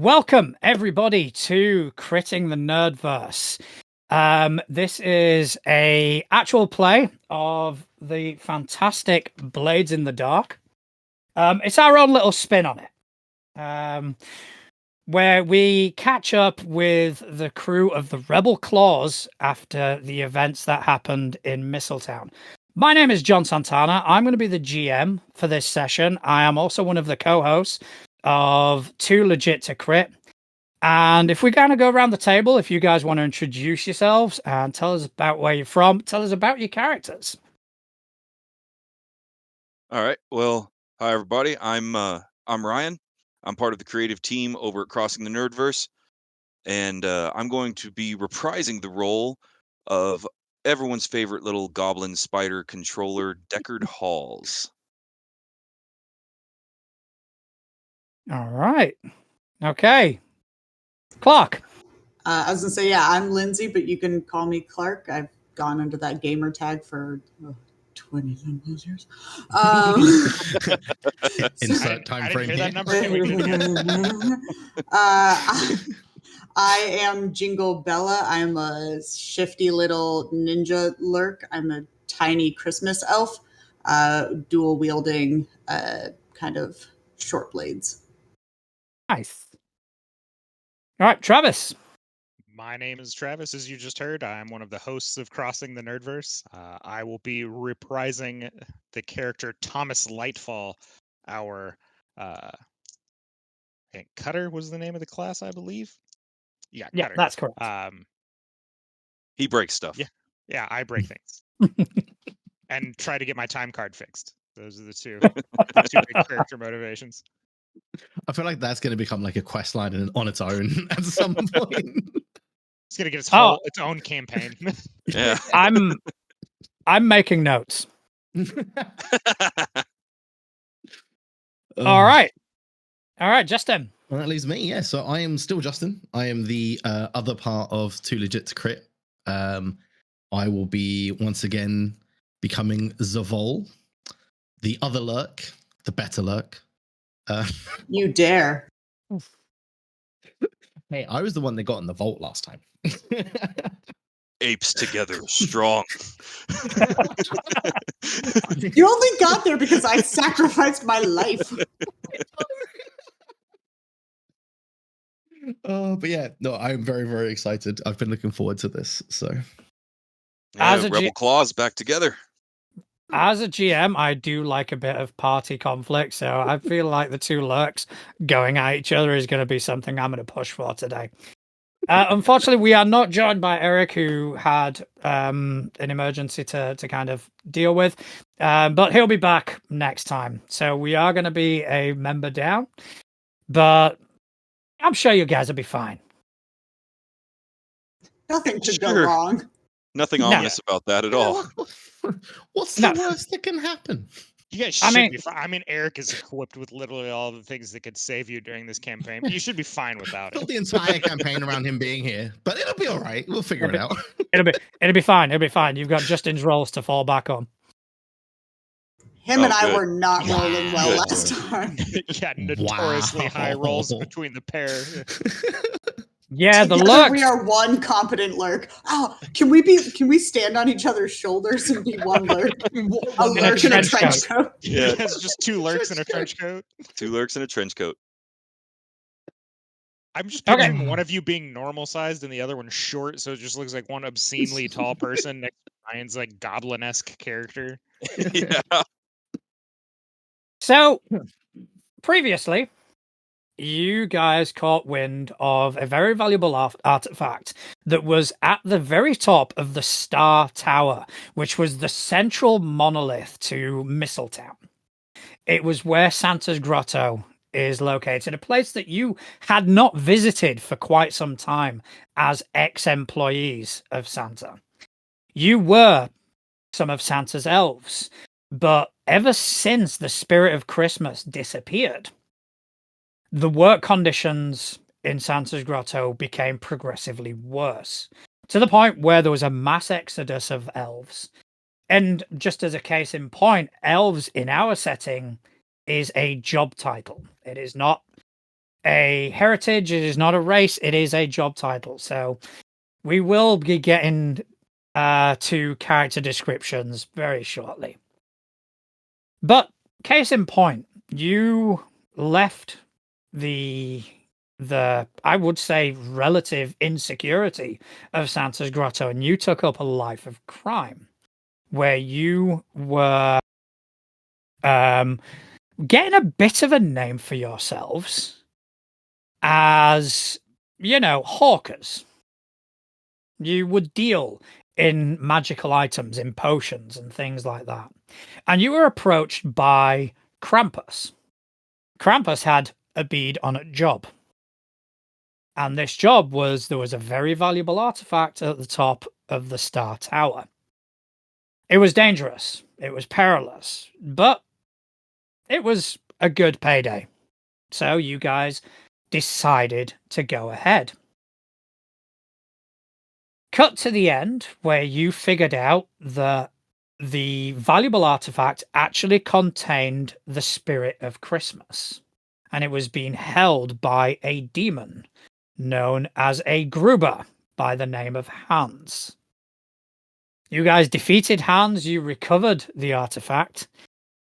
Welcome everybody to Critting the Nerdverse. This is a actual play of the fantastic Blades in the Dark. It's our own little spin on it, where we catch up with the crew of the Rebel Claws after the events that happened in Mistletown. My name is John Santana. I'm going to be the GM for this session. I am also one of the co-hosts of Too Legit to Crit. And if we kind of go around the table, if you guys want to introduce yourselves and tell us about where you're from, tell us about your characters. All right. Well, hi everybody. I'm Ryan. I'm part of the creative team over at Crossing the Nerdverse, and I'm going to be reprising the role of everyone's favorite little goblin spider controller, Deckard Halls. All right. Okay. Clark. I was going to say, yeah, I'm Lindsay, but you can call me Clark. I've gone under that gamer tag for 20 years. Insert time frame here. I am Jingle Bella. I'm a shifty little ninja lurk. I'm a tiny Christmas elf, dual wielding kind of short blades. Nice. All right, Travis. My name is Travis, as you just heard. I'm one of the hosts of Crossing the Nerdverse. I will be reprising the character Thomas Lightfall, our Cutter was the name of the class, I believe. Yeah, Cutter. That's correct. He breaks stuff. Yeah, I break things. And try to get my time card fixed. Those are the two big character motivations. I feel like that's going to become like a quest line on its own at some point. It's going to get its own campaign. Yeah. I'm making notes. All right, Justin. Well, that leaves me. Yeah, so I am still Justin. I am the other part of Too Legit to Crit. I will be once again becoming Zavol, the other lurk, the better lurk. You dare. Hey, I was the one that got in the vault last time. Apes together, strong. You only got there because I sacrificed my life. But yeah, no, I'm very, very excited. I've been looking forward to this. So, yeah, Rebel Claws back together. As a GM, I do like a bit of party conflict, so I feel like the two lurks going at each other is going to be something I'm going to push for today. Unfortunately, we are not joined by Eric, who had an emergency to kind of deal with, but he'll be back next time. So we are going to be a member down, but I'm sure you guys will be fine. Nothing could go wrong. Nothing ominous about that at all. What's the worst that can happen? You guys should be fine. I mean, Eric is equipped with literally all the things that could save you during this campaign. You should be fine without it. Not the entire campaign around him being here, but it'll be all right. We'll figure it out. It'll be fine. It'll be fine. You've got Justin's rolls to fall back on. Him and I were not rolling well last time. Yeah, notoriously high rolls between the pair. Yeah, the Together lurks. We are one competent lurk. Oh, can we stand on each other's shoulders and be one lurk? A lurk in a trench coat. Yeah, it's just two lurks in a trench coat. Two lurks in a trench coat. I'm just picturing one of you being normal sized and the other one short, so it just looks like one obscenely tall person next to Ryan's like goblin-esque character. Yeah. So, previously, you guys caught wind of a very valuable artifact that was at the very top of the Star Tower, which was the central monolith to Mistletown. It was where Santa's Grotto is located, a place that you had not visited for quite some time as ex-employees of Santa. You were some of Santa's elves, but ever since the spirit of Christmas disappeared, the work conditions in Santa's Grotto became progressively worse, to the point where there was a mass exodus of elves. And just as a case in point, elves in our setting is a job title. It is not a heritage. It is not a race. It is a job title. So we will be getting to character descriptions very shortly. But case in point, you left the I would say relative insecurity of Santa's Grotto, and you took up a life of crime where you were getting a bit of a name for yourselves as, hawkers. You would deal in magical items, in potions and things like that. And you were approached by Krampus. Krampus had a bead on a job. And this job was, there was a very valuable artifact at the top of the Star Tower. It was dangerous. It was perilous. But it was a good payday. So you guys decided to go ahead. Cut to the end where you figured out that the valuable artifact actually contained the spirit of Christmas. And it was being held by a demon known as a Gruber by the name of Hans. You guys defeated Hans, you recovered the artifact,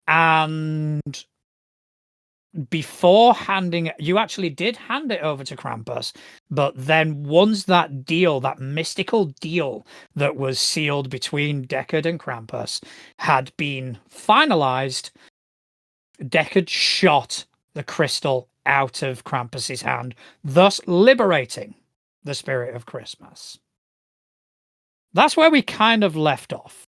and before handing you actually did hand it over to Krampus, but then once that deal, that mystical deal that was sealed between Deckard and Krampus had been finalized, Deckard shot the crystal out of Krampus's hand, thus liberating the spirit of Christmas. That's where we kind of left off.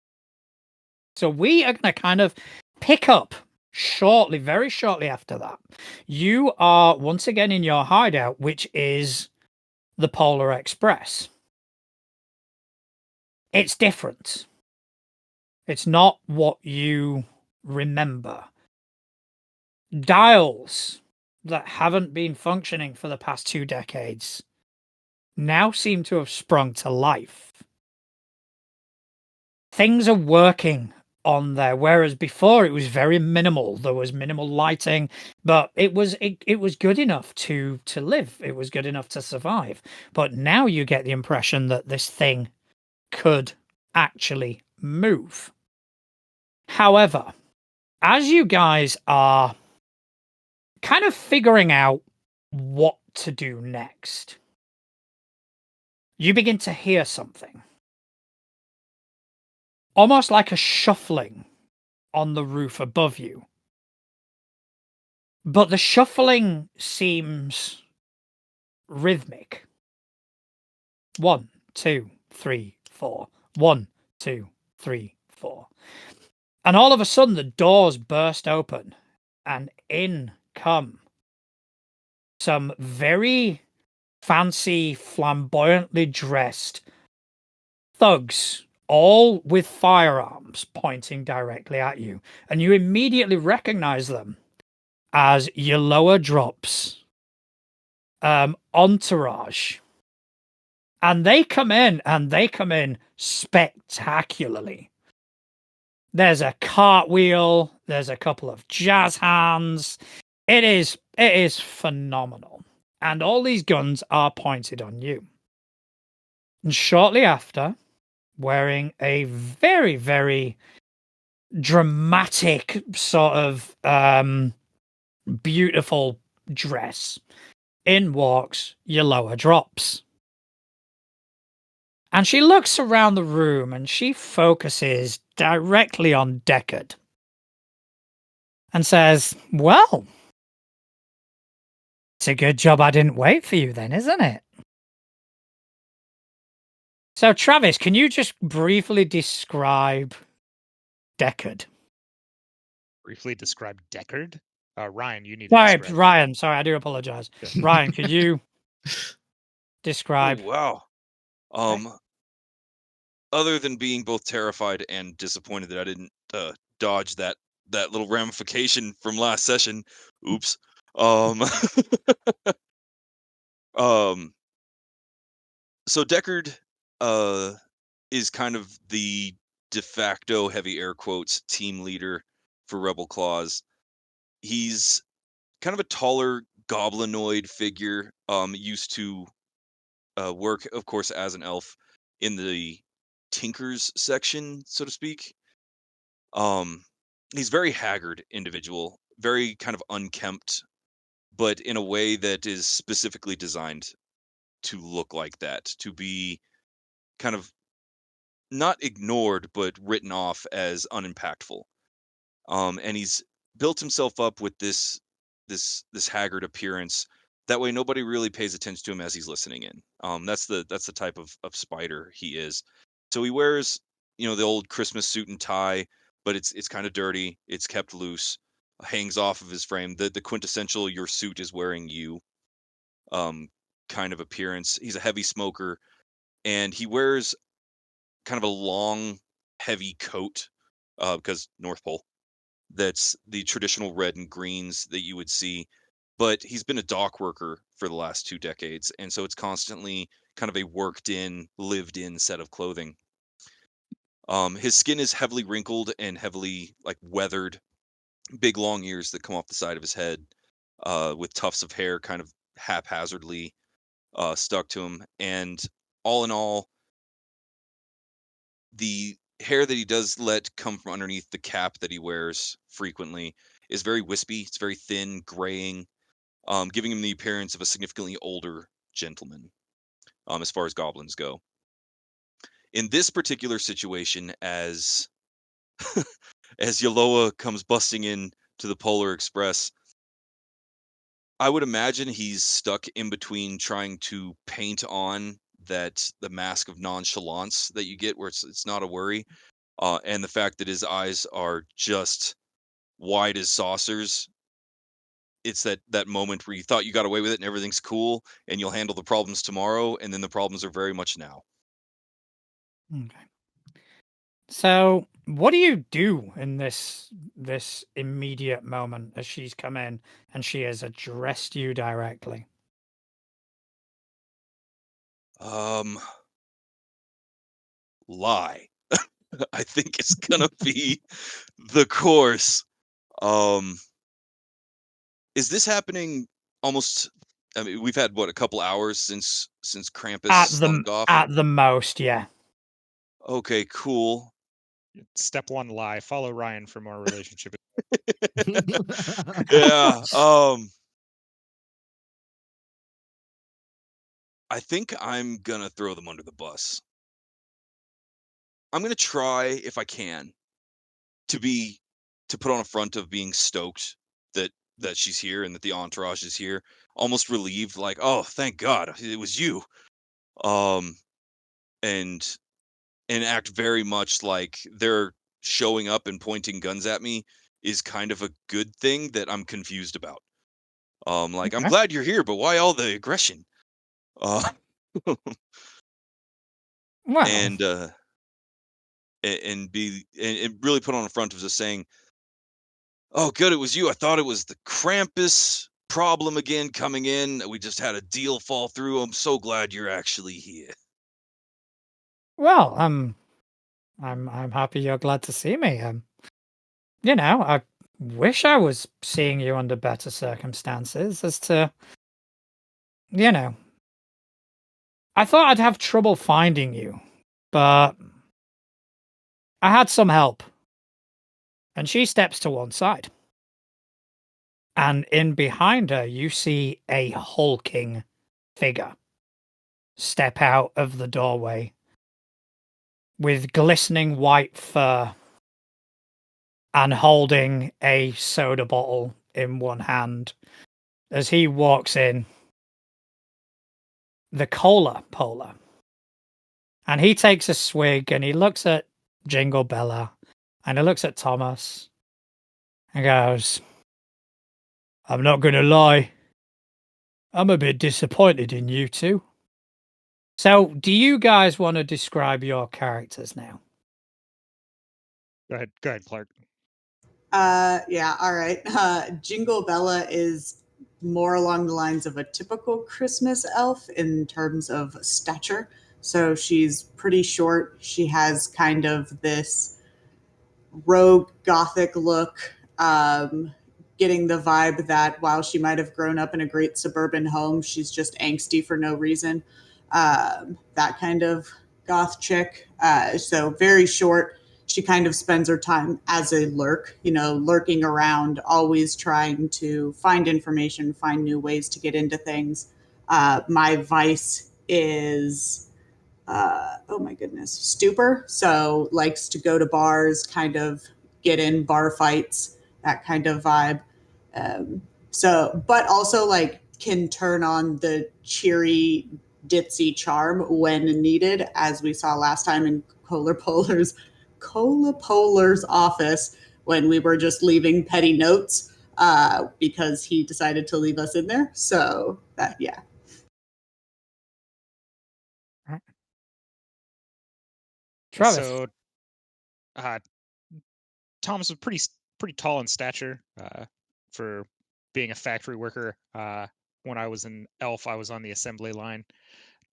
So we are going to kind of pick up shortly, very shortly after that. You are once again in your hideout, which is the Polar Express. It's different. It's not what you remember. Dials that haven't been functioning for the past 2 decades now seem to have sprung to life. Things are working on there, whereas before it was very minimal. There was minimal lighting, but it was good enough to live. It was good enough to survive. But now you get the impression that this thing could actually move. However, as you guys are kind of figuring out what to do next, you begin to hear something. Almost like a shuffling on the roof above you. But the shuffling seems rhythmic. 1, 2, 3, 4. 1, 2, 3, 4. And all of a sudden the doors burst open and in come some very fancy, flamboyantly dressed thugs, all with firearms pointing directly at you. And you immediately recognize them as your lower drops entourage. And they come in spectacularly. There's a cartwheel, there's a couple of jazz hands. It is phenomenal. And all these guns are pointed on you. And shortly after, wearing a very, very dramatic sort of beautiful dress, in walks your lower drops. And she looks around the room and she focuses directly on Deckard and says, well, it's a good job I didn't wait for you then, isn't it? So, Travis, can you just briefly describe Deckard? Briefly describe Deckard? Ryan, you need Sorry, to describe Ryan. Sorry, I do apologize. Yeah. Ryan, could you describe? Oh, wow. Other than being both terrified and disappointed that I didn't dodge that little ramification from last session. Oops. So Deckard is kind of the de facto, heavy air quotes, team leader for Rebel Claws. He's kind of a taller goblinoid figure. Used to work, of course, as an elf in the Tinkers section, so to speak. Um, he's very haggard individual, very kind of unkempt, but in a way that is specifically designed to look like that, to be kind of not ignored, but written off as unimpactful. And he's built himself up with this haggard appearance. That way, nobody really pays attention to him as he's listening in. That's the type of spider he is. So he wears, the old Christmas suit and tie, but it's kind of dirty. It's kept loose, hangs off of his frame. The quintessential "your suit is wearing you" um, kind of appearance. He's a heavy smoker, and he wears kind of a long, heavy coat because North Pole. That's the traditional red and greens that you would see. But he's been a dock worker for the last 2 decades, and so it's constantly kind of a worked in, lived in set of clothing. His skin is heavily wrinkled and heavily like weathered, big long ears that come off the side of his head, with tufts of hair kind of haphazardly stuck to him. And all in all, the hair that he does let come from underneath the cap that he wears frequently is very wispy. It's very thin, graying, giving him the appearance of a significantly older gentleman, as far as goblins go. In this particular situation, as as Yaloa comes busting in to the Polar Express, I would imagine he's stuck in between trying to paint on the mask of nonchalance that you get, where it's not a worry, and the fact that his eyes are just wide as saucers. It's that moment where you thought you got away with it and everything's cool and you'll handle the problems tomorrow, and then the problems are very much now. Okay. So, what do you do in this immediate moment as she's come in and she has addressed you directly? Lie. I think it's gonna be the course. Um, is this happening almost? I mean, we've had what, a couple hours since Krampus slunk off. At the most, yeah. Okay, cool. Step one, lie. Follow Ryan for more relationship. Yeah. I think I'm gonna throw them under the bus. I'm gonna try, if I can, to be to put on a front of being stoked that she's here and that the entourage is here, almost relieved, like, oh, thank God it was you. Um, and act very much like they're showing up and pointing guns at me is kind of a good thing that I'm confused about. Like, I'm Okay. glad you're here, but why all the aggression? Uh, Well, and and really put on a front of just saying, "Oh, good, it was you. I thought it was the Krampus problem again coming in. We just had a deal fall through. I'm so glad you're actually here." well, I'm happy you're glad to see me. I wish I was seeing you under better circumstances as to, you know, I thought I'd have trouble finding you, but I had some help. And she steps to one side. And in behind her, you see a hulking figure step out of the doorway with glistening white fur and holding a soda bottle in one hand. As he walks in, the cola polar. And he takes a swig and he looks at Jingle Bella and he looks at Thomas and goes, I'm not going to lie. I'm a bit disappointed in you two. So, do you guys want to describe your characters now? Go ahead, Clark. Yeah, all right. Jingle Bella is more along the lines of a typical Christmas elf in terms of stature. So she's pretty short. She has kind of this rogue gothic look, getting the vibe that while she might have grown up in a great suburban home, she's just angsty for no reason. That kind of goth chick. So very short. She kind of spends her time as a lurk, lurking around, always trying to find information, find new ways to get into things. My vice is, oh my goodness, stupor. So likes to go to bars, kind of get in bar fights, that kind of vibe. But also like can turn on the cheery, ditzy charm when needed, as we saw last time in Cola Polar's office when we were just leaving petty notes because he decided to leave us in there. So that, yeah. Travis. So, Thomas was pretty tall in stature for being a factory worker. When I was an elf, I was on the assembly line.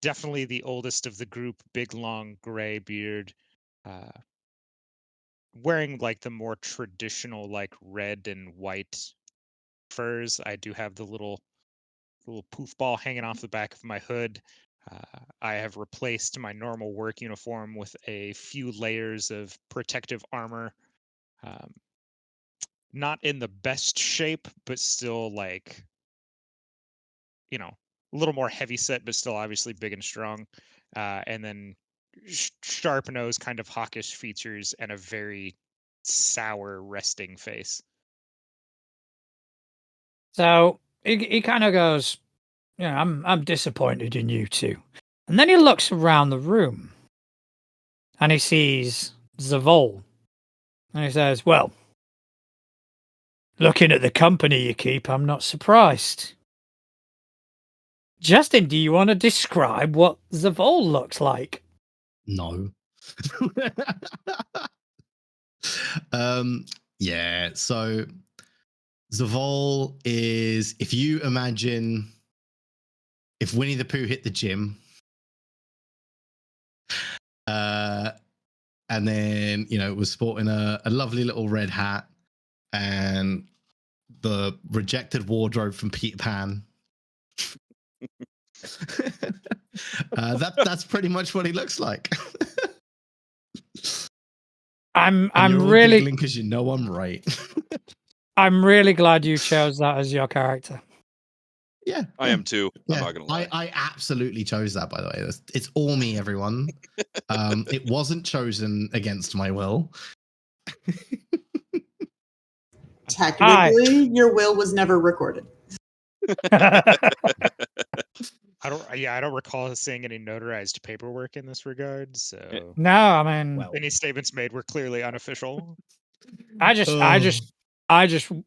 Definitely the oldest of the group, big, long, gray beard. Wearing like the more traditional, like red and white furs. I do have the little poof ball hanging off the back of my hood. I have replaced my normal work uniform with a few layers of protective armor. Not in the best shape, but still like, a little more heavy set, but still obviously big and strong. And then sharp nose, kind of hawkish features, and a very sour resting face. So he kind of goes, I'm disappointed in you two. And then he looks around the room and he sees Zavol. And he says, well, looking at the company you keep, I'm not surprised. Justin, do you want to describe what Zavol looks like? No. Yeah, so Zavol is, if you imagine if Winnie the Pooh hit the gym, and then, was sporting a lovely little red hat and the rejected wardrobe from Peter Pan. That's pretty much what he looks like. I'm you're really giggling because I'm right. I'm really glad you chose that as your character. Yeah, I am too. Yeah. I'm not gonna lie. I absolutely chose that, by the way. It's all me, everyone. It wasn't chosen against my will. Technically, your will was never recorded. I don't recall seeing any notarized paperwork in this regard. So no, I mean, any statements made were clearly unofficial. I just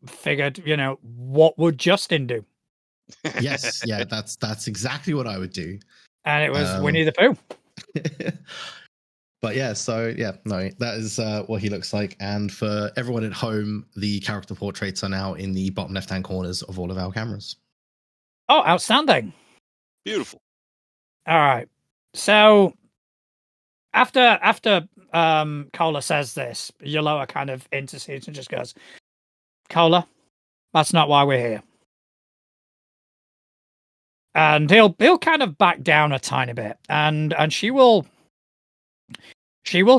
figured, what would Justin do? Yes, yeah, that's exactly what I would do. And it was Winnie the Pooh. But yeah, so yeah, no, that is what he looks like. And for everyone at home, the character portraits are now in the bottom left-hand corners of all of our cameras. Oh, outstanding. Beautiful. All right. So after Cola says this, Yellow kind of intercedes and just goes, Cola, that's not why we're here. And he'll kind of back down a tiny bit, and she will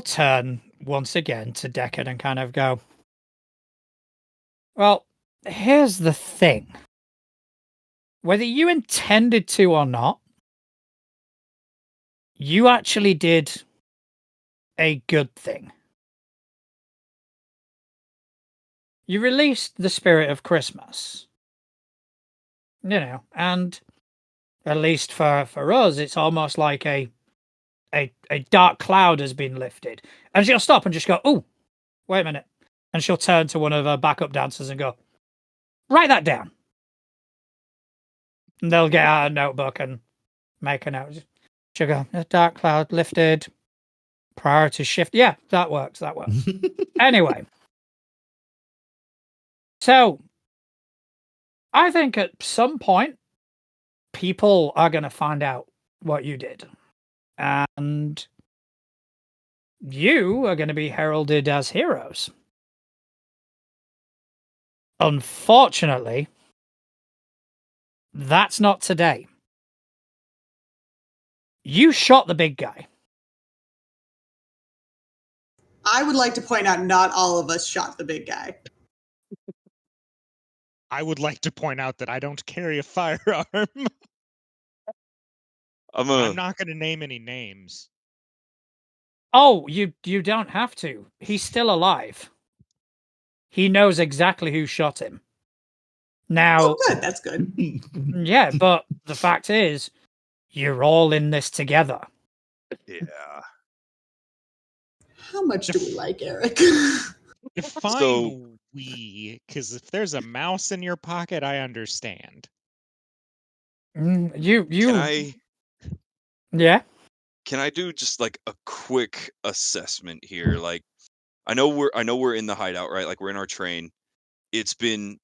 turn once again to Deckard and kind of go, well, here's the thing. Whether you intended to or not, you actually did a good thing. You released the spirit of Christmas. And at least for us, it's almost like a dark cloud has been lifted. And she'll stop and just go, oh, wait a minute. And she'll turn to one of her backup dancers and go, write that down. And they'll get out a notebook and make a note. She'll go, a dark cloud lifted, priority shift. Yeah, that works. Anyway. So, I think at some point, people are going to find out what you did. And you are going to be heralded as heroes. Unfortunately, that's not today. You shot the big guy. I would like to point out not all of us shot the big guy. I would like to point out that I don't carry a firearm. I'm not going to name any names. Oh, you don't have to. He's still alive. He knows exactly who shot him. Now, Oh, good. That's good. yeah, but the fact is, you're all in this together. Yeah. How much do we like Eric? Define So- we, because if there's a mouse in your pocket, I understand. You Can yeah. I do just like a quick assessment here? Like, I know we're in the hideout, right? Like, we're in our train. It's been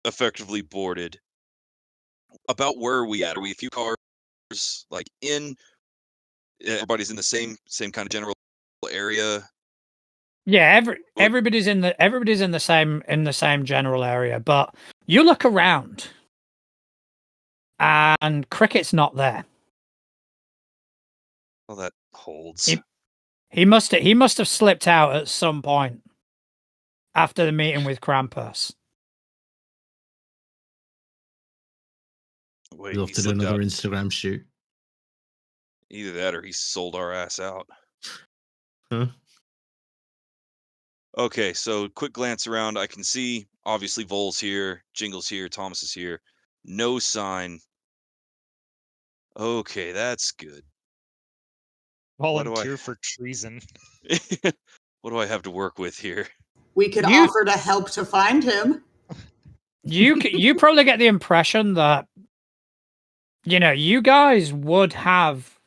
effectively boarded. About where are we at? Are we a few cars like in? Everybody's in the same kind of general area. Yeah, everybody's in the same general area, but you look around and Cricket's not there. Well, that holds. He must have slipped out at some point after the meeting with Krampus. Wait, You'll he have to do slipped another out. Instagram shoot. Either that or he sold our ass out. Huh? Okay, so quick glance around. I can see obviously Vol's here, Jingle's here, Thomas is here. No sign. Okay, that's good. What do I- Volunteer for treason. What do I have to work with here? We could You- offer to help to find him. You probably get the impression that you guys would have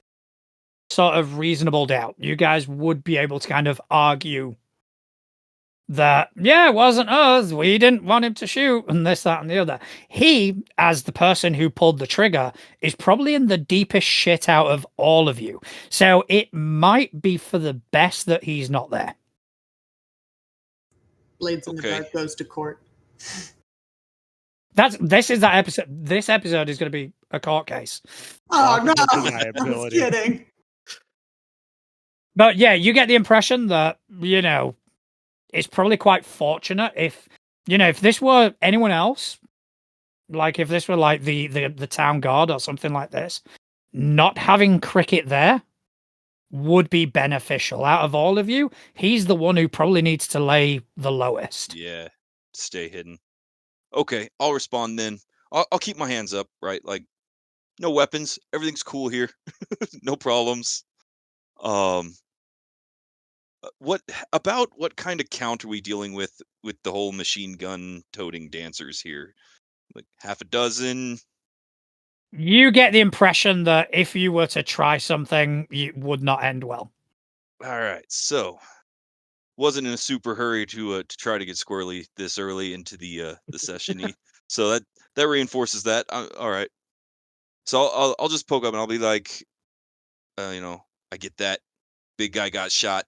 sort of reasonable doubt. You guys would be able to kind of argue that, yeah, it wasn't us. We didn't want him to shoot, and this, that, and the other. He, as the person who pulled the trigger, is probably in the deepest shit out of all of you. So it might be for the best that he's not there. Blades in the Okay. Dark goes to court. This is that episode. This episode is going to be a court case. Oh no! Possible I was deniability. kidding. But yeah, you get the impression that, it's probably quite fortunate if this were anyone else, like if this were like the town guard or something like this, not having Cricket there would be beneficial. Out of all of you, he's the one who probably needs to lay the lowest. Yeah, stay hidden. Okay, I'll respond then. I'll keep my hands up, right? Like, no weapons. Everything's cool here. No problems. What kind of count are we dealing with the whole machine gun toting dancers here? Like half a dozen? You get the impression that if you were to try something, it would not end well. All right, so wasn't in a super hurry to try to get squirrely this early into the session. So that reinforces that. All right. So I'll just poke up and I'll be like, I get that. Big guy got shot.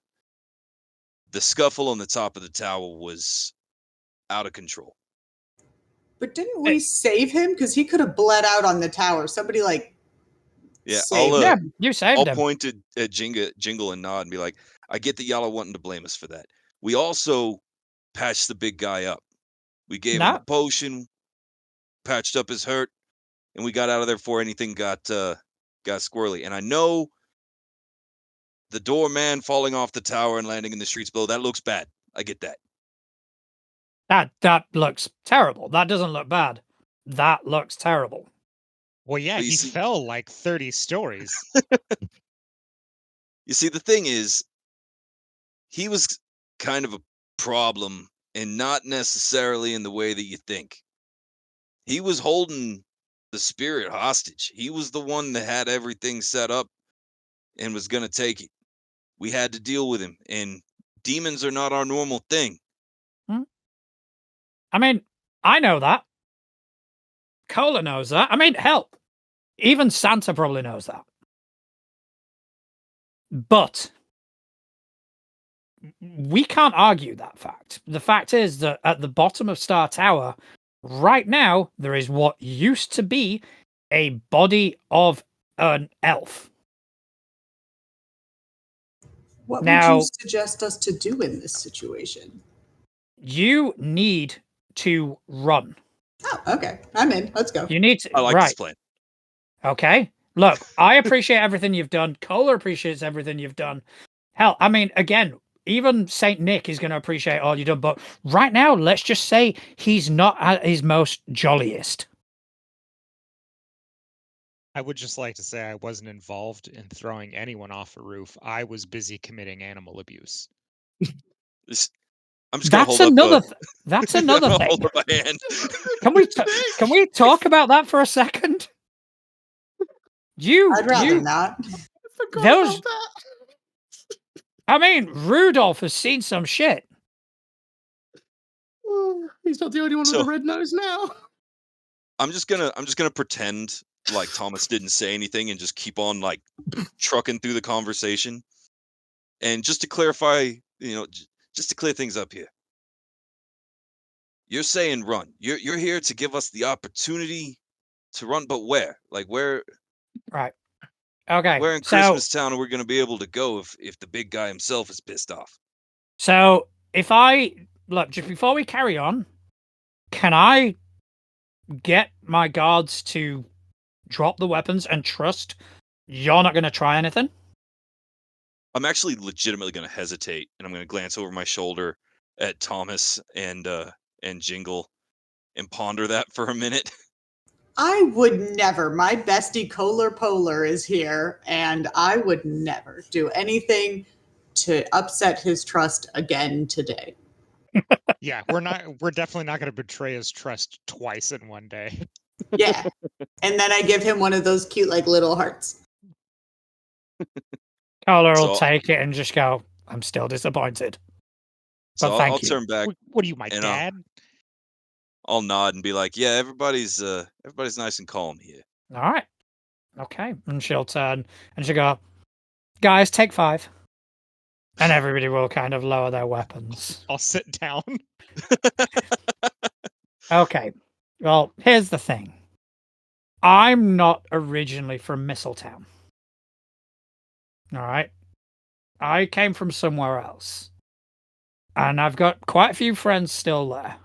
The scuffle on the top of the tower was out of control. But didn't we save him? Because he could have bled out on the tower. Somebody Yeah, saved Yeah, him. you saved I'll him. point at Jingle and nod and be like, I get that y'all are wanting to blame us for that. We also patched the big guy up. We gave him No. a potion, patched up his hurt, and we got out of there before anything got squirrely. And I know the doorman falling off the tower and landing in the streets below, that looks bad. I get that. That looks terrible. That doesn't look bad. That looks terrible. Well, yeah, But you he see- fell like 30 stories. You see, the thing is, he was kind of a problem and not necessarily in the way that you think. He was holding the spirit hostage. He was the one that had everything set up and was going to take it. We had to deal with him, and demons are not our normal thing. I mean, I know that. Cola knows that. I mean, hell, even Santa probably knows that. But we can't argue that fact. The fact is that at the bottom of Star Tower, right now, there is what used to be a body of an elf. What would Now, you suggest us to do in this situation? you need to run. Oh, okay. I'm in. Let's go. You need to. I like Right. this plan. Okay. Look, I appreciate everything you've done. Kohler appreciates everything you've done. Hell, I mean, again, even Saint Nick is going to appreciate all you've done. But right now, let's just say he's not at his most jolliest. I would just like to say I wasn't involved in throwing anyone off a roof. I was busy committing animal abuse. I'm just gonna That's hold another. up. That's another I'll thing. hold up my hand. Can we talk about that for a second? I'd rather not. Those. I mean, Rudolph has seen some shit. He's not the only one with a red nose now. I'm just gonna pretend like Thomas didn't say anything and just keep on like trucking through the conversation. And just to clarify, just to clear things up here, you're saying run. You're here to give us the opportunity to run, but where? Like where? Right. Okay. Where in Christmas Town are we going to be able to go if the big guy himself is pissed off? So if I look just before we carry on, can I get my guards to drop the weapons and trust you're not going to try anything? I'm actually legitimately going to hesitate, and I'm going to glance over my shoulder at Thomas and Jingle and ponder that for a minute. I would never. My bestie Kohler Polar is here, and I would never do anything to upset his trust again today. Yeah, we're definitely not going to betray his trust twice in one day. Yeah. And then I give him one of those cute, like, little hearts. Kohler will take it and just go, I'm still disappointed. So But I'll turn back. What are you, my dad? I'll nod and be like, yeah, everybody's nice and calm here. All right. Okay. And she'll turn and she'll go, guys, take 5. And everybody will kind of lower their weapons. I'll sit down. Okay. Well, here's the thing. I'm not originally from Mistletown. All right. I came from somewhere else. And I've got quite a few friends still there.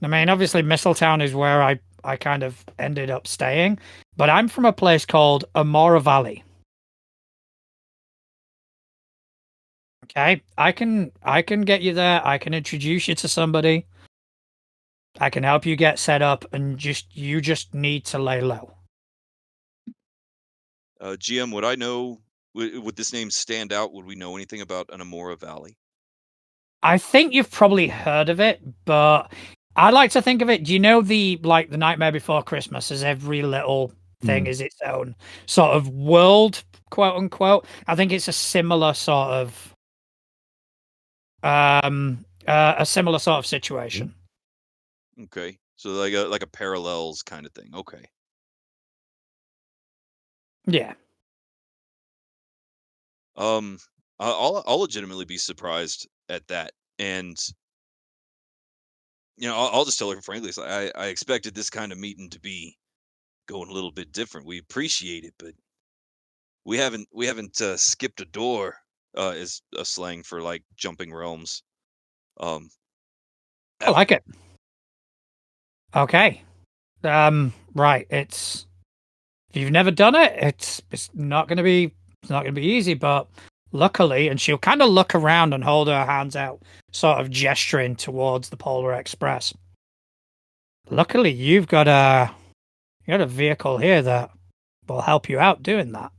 I mean, obviously, Mistletown is where I kind of ended up staying. But I'm from a place called Amora Vale. Okay, I can get you there. I can introduce you to somebody. I can help you get set up, and you just need to lay low. GM, would I know? Would this name stand out? Would we know anything about an Amora Valley? I think you've probably heard of it, but I like to think of it. Do you know the Nightmare Before Christmas? As every little thing is its own sort of world, quote unquote. I think it's a similar sort of situation. Okay, so like a parallels kind of thing. Okay. Yeah. I'll legitimately be surprised at that, and I'll just tell her frankly. I expected this kind of meeting to be going a little bit different. We appreciate it, but we haven't skipped a door. Is a slang for like jumping realms. I like it. Okay. Right. If you've never done it, it's not gonna be easy, but luckily, and she'll kind of look around and hold her hands out, sort of gesturing towards the Polar Express. Luckily, you've got a vehicle here that will help you out doing that.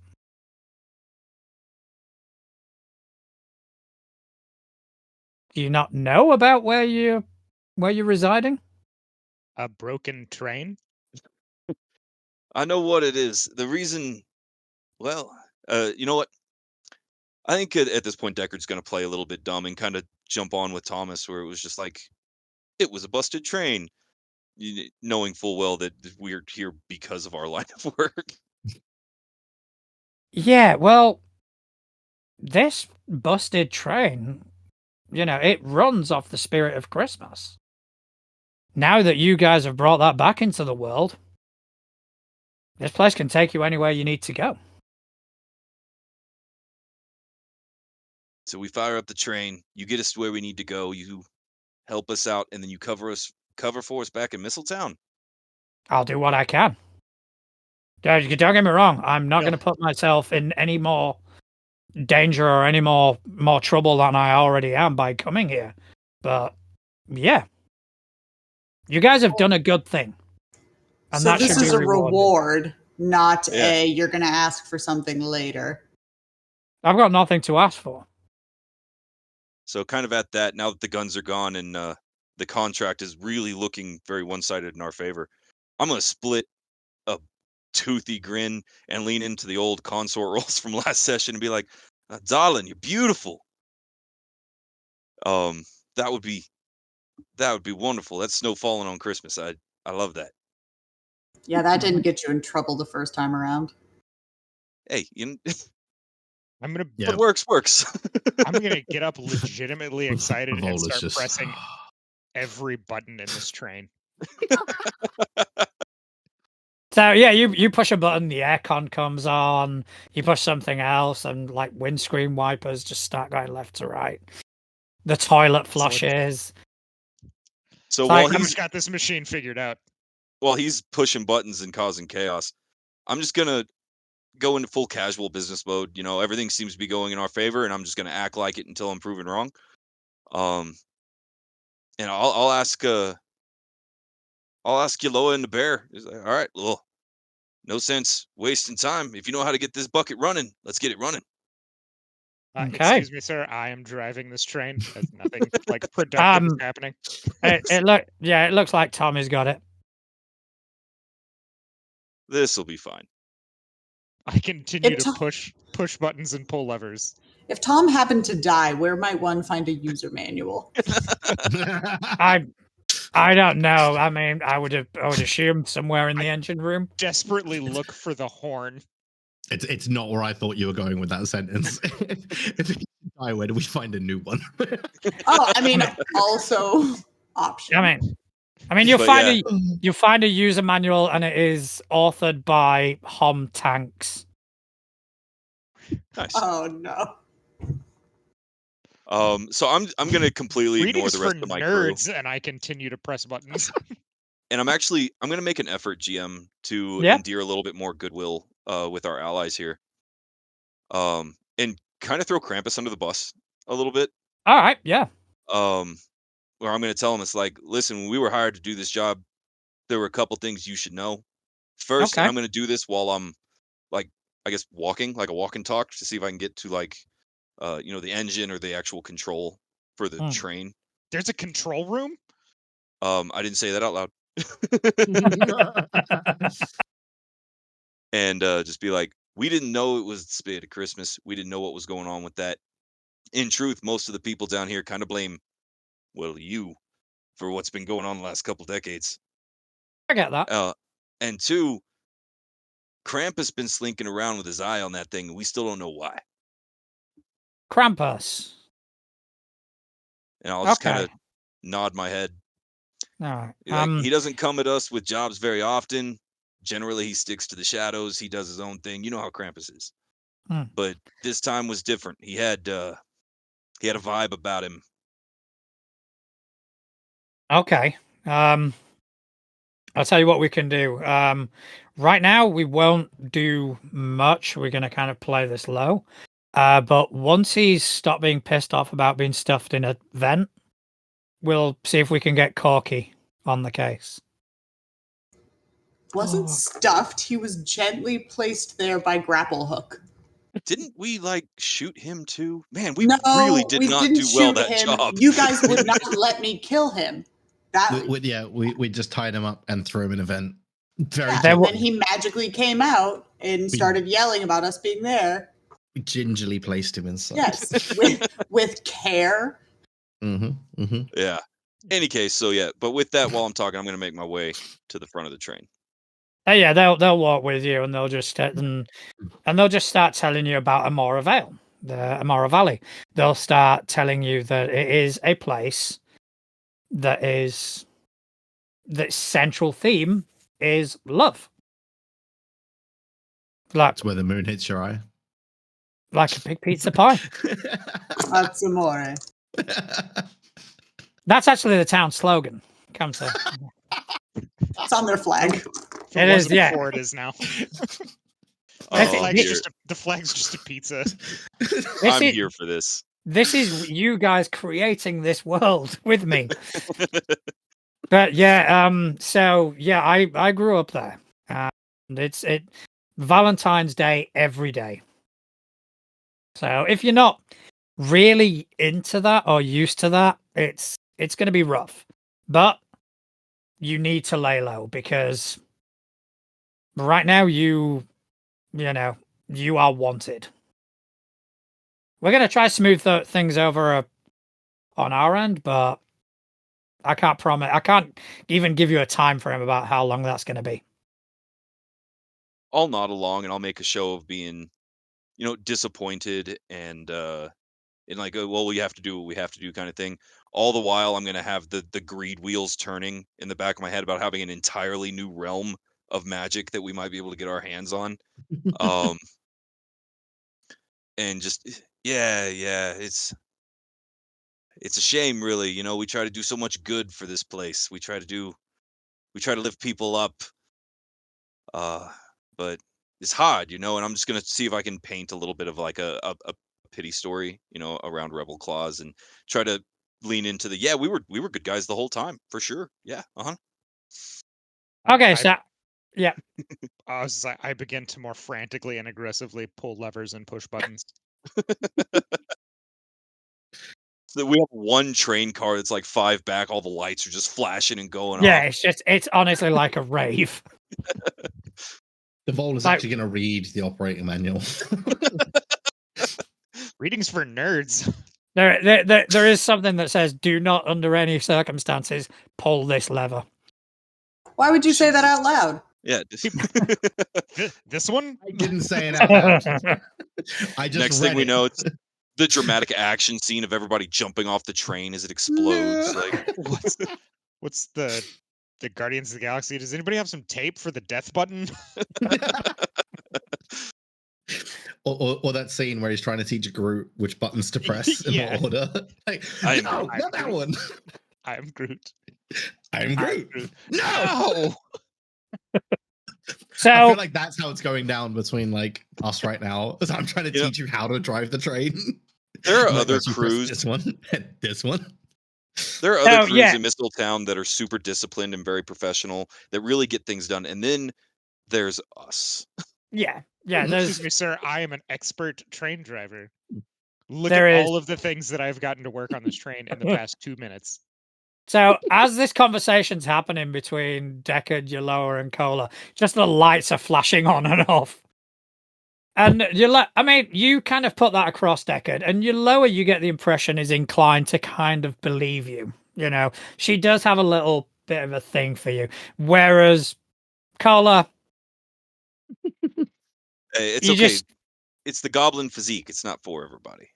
Do you not know about where you're residing? A broken train? I know what it is. The reason, well, you know what? I think at this point, Deckard's going to play a little bit dumb and kind of jump on with Thomas, where it was just like, it was a busted train, knowing full well that we're here because of our line of work. Yeah, well, this busted train, it runs off the spirit of Christmas. Now that you guys have brought that back into the world, this place can take you anywhere you need to go. So we fire up the train. You get us to where we need to go. You help us out, and then you cover for us back in Mistletown. I'll do what I can. Don't get me wrong. I'm not going to put myself in any more danger or any more trouble than I already am by coming here. But yeah, you guys have done a good thing, and so that this should is be a reward, not Yeah. you're going to ask for something later. I've got nothing to ask for. So kind of at that, now that the guns are gone and the contract is really looking very one-sided in our favor, I'm going to split a toothy grin and lean into the old consort roles from last session and be like, darling, you're beautiful. That would be wonderful. That's snow falling on Christmas. I love that. Yeah, that didn't get you in trouble the first time around. Hey, I'm gonna. what works. I'm gonna get up legitimately excited and Vola's start just pressing every button in this train. So yeah, you push a button, the aircon comes on. You push something else, and like windscreen wipers just start going left to right. The toilet flushes. So Like, while I've got this machine figured out. while he's pushing buttons and causing chaos, I'm just gonna go into full casual business mode. Everything seems to be going in our favor, and I'm just gonna act like it until I'm proven wrong. And I'll ask Yaloa and the bear. He's like, all right, well, no sense wasting time. If you know how to get this bucket running, let's get it running. Okay. Excuse me, sir. I am driving this train. There's nothing like productive is happening. It looks like Tommy's got it. This will be fine. I continue to push buttons and pull levers. If Tom happened to die, where might one find a user manual? I don't know. I mean, I would assume somewhere in the engine room. Desperately look for the horn. It's not where I thought you were going with that sentence. If you die, where do we find a new one? Oh, I mean, also option. I mean, you'll find a user manual, and it is authored by Hom Tanks. Nice. Oh no. So I'm gonna completely ignore the rest of my nerds, crew, and I continue to press buttons. and I'm gonna make an effort, GM, to endear a little bit more goodwill with our allies here, and kind of throw Krampus under the bus a little bit. All right, yeah. Where I'm gonna tell him, it's like, listen, when we were hired to do this job, there were a couple things you should know. First, Okay. and I'm gonna do this while I'm like, I guess, walking, like a walk and talk, to see if I can get to like the engine or the actual control for the train. There's a control room? I didn't say that out loud. And just be like, we didn't know it was the spirit of Christmas. We didn't know what was going on with that. In truth, most of the people down here kind of blame, well, you, for what's been going on the last couple decades. I get that. And two, Krampus been slinking around with his eye on that thing, and we still don't know why. Krampus. And I'll just kind of nod my head. All right. He doesn't come at us with jobs very often. Generally, he sticks to the shadows. He does his own thing. You know how Krampus is. But this time was different. He had a vibe about him. Okay. I'll tell you what we can do. Right now, we won't do much. We're going to kind of play this low. But once he's stopped being pissed off about being stuffed in a vent, we'll see if we can get Corky on the case. Wasn't stuffed. He was gently placed there by grapple hook. Didn't we shoot him too? Man, we really did not do well that job. You guys would not let me kill him. We just tied him up and threw him in a vent. And then he magically came out and started yelling about us being there. We gingerly placed him inside. Yes, with care. Yeah. Any case, but with that, while I'm talking, I'm going to make my way to the front of the train. Oh yeah, they'll walk with you, and they'll just start telling you about Amora Vale. the Amora Valley. They'll start telling you that it is a place that is the central theme is love. That's where the moon hits your eye. Like a big pizza pie. That's Amore. That's actually the town slogan. Come to. It's on their flag. If It it is, wasn't yeah. before, it is now. Oh, The flag's just a pizza. I'm here for this. This is you guys creating this world with me. But yeah, so yeah, I grew up there, and it's Valentine's Day every day. So if you're not really into that or used to that, it's going to be rough. But you need to lay low because right now you are wanted. We're going to try smooth things over on our end, but I can't promise. I can't even give you a time frame about how long that's going to be. I'll nod along and I'll make a show of being, disappointed and like, well, we have to do what we have to do kind of thing. All the while, I'm going to have the greed wheels turning in the back of my head about having an entirely new realm of magic that we might be able to get our hands on. And just, yeah, it's a shame, really. We try to do so much good for this place. We try to lift people up. But it's hard, and I'm just gonna see if I can paint a little bit of like a pity story, around Rebel Claws and try to lean into the we were good guys the whole time for sure. Yeah, Okay, so yeah, I begin to more frantically and aggressively pull levers and push buttons. So we have one train car that's like 5 back. All the lights are just flashing and going yeah. off. It's honestly like a rave. The Vol is actually going to read the operating manual. Readings for nerds. There is something that says, "Do not, under any circumstances, pull this lever." Why would you say that out loud? Yeah. This one? I didn't say it out loud. I just Next read thing we it. know, it's the dramatic action scene of everybody jumping off the train as it explodes. Like, what's the Guardians of the Galaxy? Does anybody have some tape for the death button? Or that scene where he's trying to teach Groot which buttons to press in what order. Like, no, not that one. I am Groot. I'm Groot. No. So I feel like that's how it's going down between like us right now. As I'm trying to teach you how to drive the train. There are Like, other you press crews. This one, this one. There are other crews in Mistletown that are super disciplined and very professional that really get things done, and then there's us. Yeah. Excuse me, sir. I am an expert train driver. Look at all of the things that I've gotten to work on this train in the past 2 minutes. So as this conversation's happening between Deckard, Yoloa, and Cola, just the lights are flashing on and off. And you kind of put that across, Deckard, and Yoloa, you get the impression, is inclined to kind of believe you. She does have a little bit of a thing for you. Whereas Cola, it's okay. It's the goblin physique. It's not for everybody.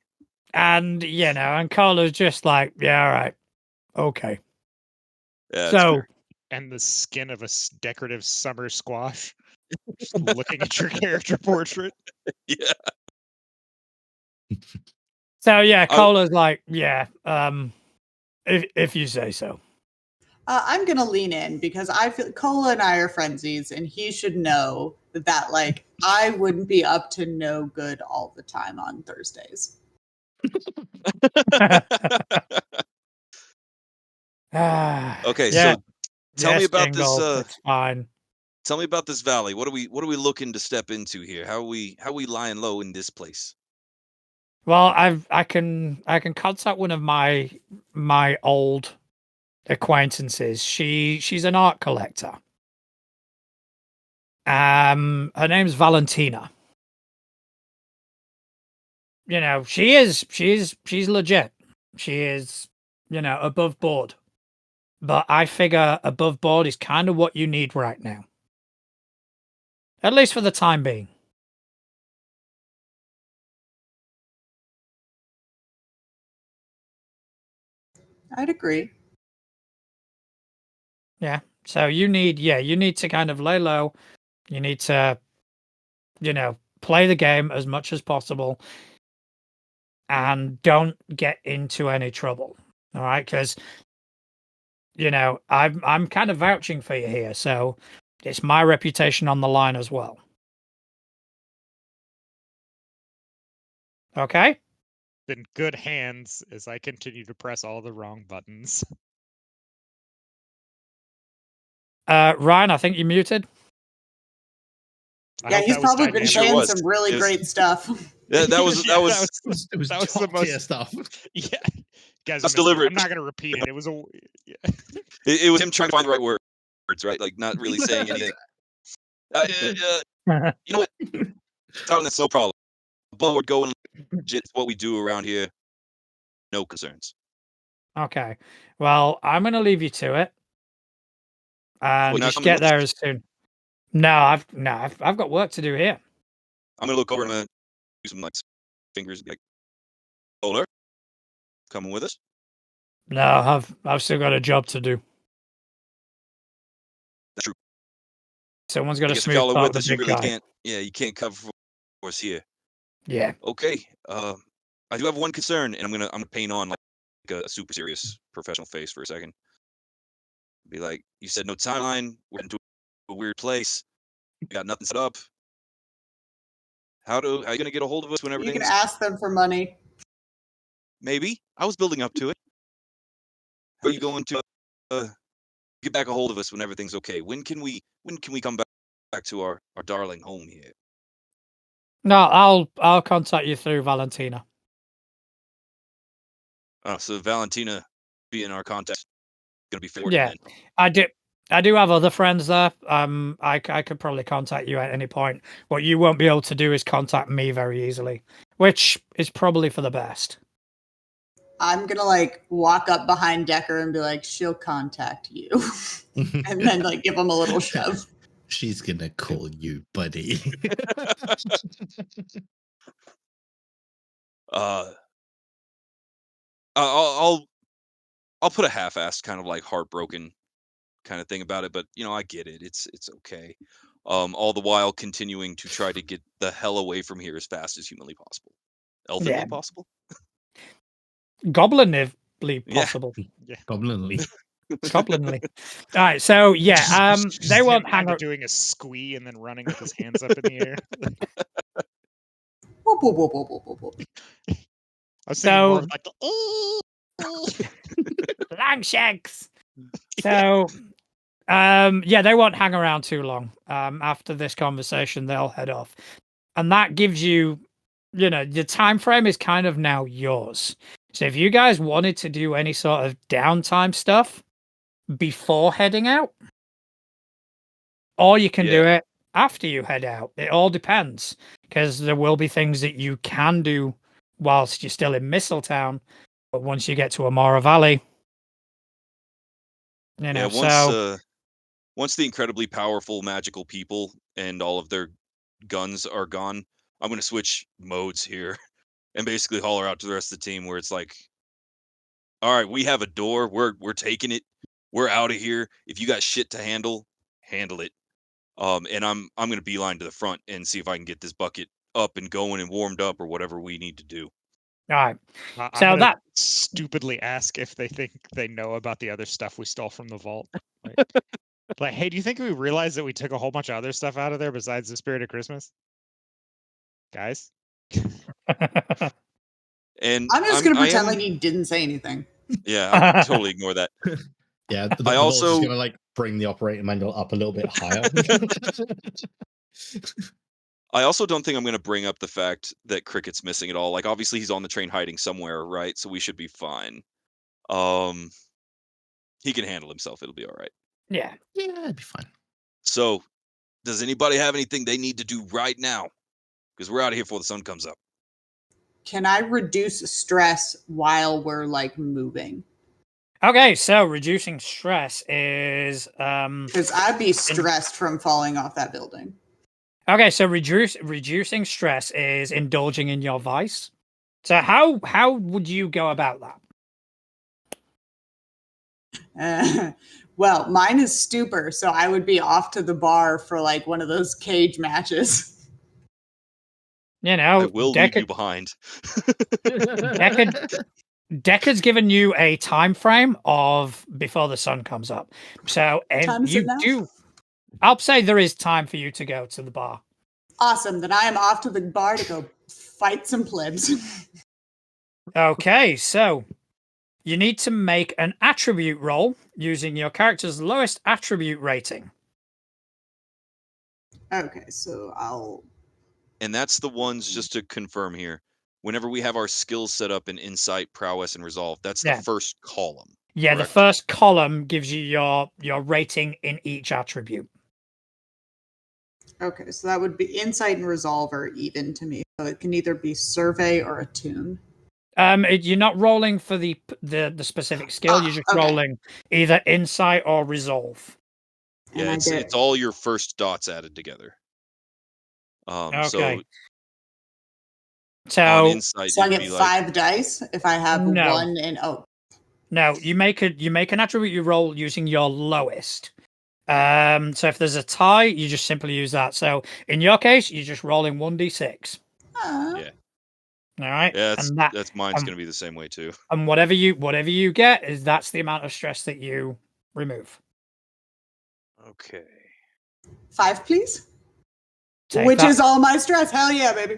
And and Cola's just like, yeah, all right, okay. Yeah, so, and the skin of a decorative summer squash. Just looking at your character portrait. Yeah. So yeah, Cola's like, yeah, if you say so. I'm gonna lean in because I feel Cola and I are friendsies, and he should know that like I wouldn't be up to no good all the time on Thursdays. Okay, yeah. so tell me about Jingle, this. it's fine. Tell me about this valley. What are we looking to step into here? How are we lying low in this place? Well, I can contact one of my old acquaintances. She's an art collector. Her name's Valentina. She's legit. She is, above board. But I figure above board is kind of what you need right now. At least for the time being. I'd agree. Yeah. So you need to kind of lay low. You need to, play the game as much as possible and don't get into any trouble. All right, because I'm kind of vouching for you here, so it's my reputation on the line as well. Okay? In good hands as I continue to press all the wrong buttons. Ryan, I think you muted. Yeah, he's probably been Sure saying was. some really great stuff. Yeah, that was It was the top tier most stuff. Yeah, guys, That's deliberate. I'm not going to repeat it. It was it was him trying to find the right words, right? Like not really saying anything. You know what? That's no problem. But we're going legit. It's what we do around here. No concerns. Okay. Well, I'm going to leave you to it, and Not just coming get with there us? as soon. No, I've got work to do here. I'm gonna look over and I'm gonna do some like fingers, like, Polar, coming with us. No, I've still got a job to do. That's true. Someone's got I to guess if smooth y'all are part with the us, you big really guy. can't. Yeah, you can't cover for us here. Yeah. Okay. I do have one concern, and I'm gonna paint on like a super serious professional face for a second. Be like, you said no timeline. We're into a weird place. We got nothing set up. How are you gonna get a hold of us when You can everything's ask them for money. maybe? I was building up to it. How are you going to get back a hold of us when everything's okay? When can we come back to our darling home here? No, I'll contact you through Valentina. So Valentina being our contact, gonna be forwarded Yeah, then. I do have other friends there. I could probably contact you at any point. What you won't be able to do is contact me very easily, which is probably for the best. I'm gonna like walk up behind Decker and be like, she'll contact you. And then like give him a little shove. She's gonna call you, buddy. I'll put a half-assed kind of like heartbroken kind of thing about it, but I get it. It's okay. All the while continuing to try to get the hell away from here as fast as humanly possible. Elfinly possible? Goblinly Yeah. possible. Yeah. Goblinly. Goblinly. All right, so yeah, they won't hang kind up. of doing a squee and then running with his hands up in the air. Whoop, whoop, whoop, whoop, whoop, whoop. I was thinking more of like Longshanks. So, yeah, they won't hang around too long. After this conversation, they'll head off, and that gives you, the time frame is kind of now yours. So, if you guys wanted to do any sort of downtime stuff before heading out, or you can do it after you head out. It all depends, because there will be things that you can do whilst you're still in Mistletown, but once you get to Amora Valley, once the incredibly powerful magical people and all of their guns are gone, I'm going to switch modes here and basically holler out to the rest of the team where it's like, all right, we have a door. We're taking it. We're out of here. If you got shit to handle it. And I'm going to beeline to the front and see if I can get this bucket up and going and warmed up or whatever we need to do. All right. So I'm gonna stupidly ask if they think they know about the other stuff we stole from the vault. Like, hey, do you think we realized that we took a whole bunch of other stuff out of there besides the Spirit of Christmas? Guys? And I'm just going to pretend like he didn't say anything. Yeah, I'll totally ignore that. Yeah, the vault's just going to like bring the operating manual up a little bit higher. I also don't think I'm going to bring up the fact that Cricket's missing at all. Like, obviously, he's on the train hiding somewhere, right? So we should be fine. He can handle himself. It'll be all right. Yeah, it'd be fine. So, does anybody have anything they need to do right now? Because we're out of here before the sun comes up. Can I reduce stress while we're like moving? Okay, so reducing stress is because I'd be stressed from falling off that building. Okay, so reducing stress is indulging in your vice. So how would you go about that? Well, mine is stupor, so I would be off to the bar for like one of those cage matches. You I know, will leave you behind. Deckard's given you a time frame of before the sun comes up. So Time is it now? I'll say there is time for you to go to the bar. Awesome. Then I am off to the bar to go fight some plebs. Okay, so you need to make an attribute roll using your character's lowest attribute rating. Okay, so I'll. And that's the ones, just to confirm here, whenever we have our skills set up in Insight, Prowess, and Resolve, that's the first column. Yeah, correct? The first column gives you your rating in each attribute. Okay, so that would be Insight and Resolve are even to me. So it can either be Survey or Attune. You're not rolling for the specific skill. You're just rolling either Insight or Resolve. Yeah, it's all your first dots added together. Okay. So on Insight, so I get 5 dice if I have 1 and No, you make an attribute you roll using your lowest. So if there's a tie, you just simply use that. So in your case, you're just rolling 1d6. Yeah. All right. Yeah, that's mine's going to be the same way too. And whatever you get that's the amount of stress that you remove. Okay. 5, please. Which is all my stress. Hell yeah, baby.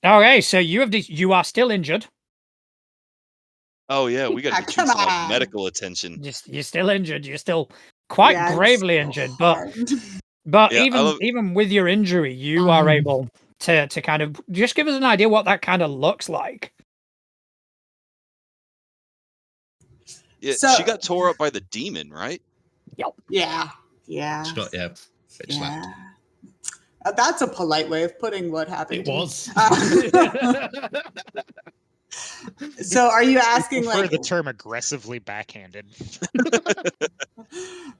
Okay, so you are still injured. Oh yeah, we got to choose some like medical attention. You're still injured. You're still quite gravely injured, but even with your injury, you are able to kind of just give us an idea what that kind of looks like. Yeah, she got tore up by the demon, right? Yep. Yeah. She got slapped. That's a polite way of putting what happened. It was. So are you asking the term aggressively backhanded?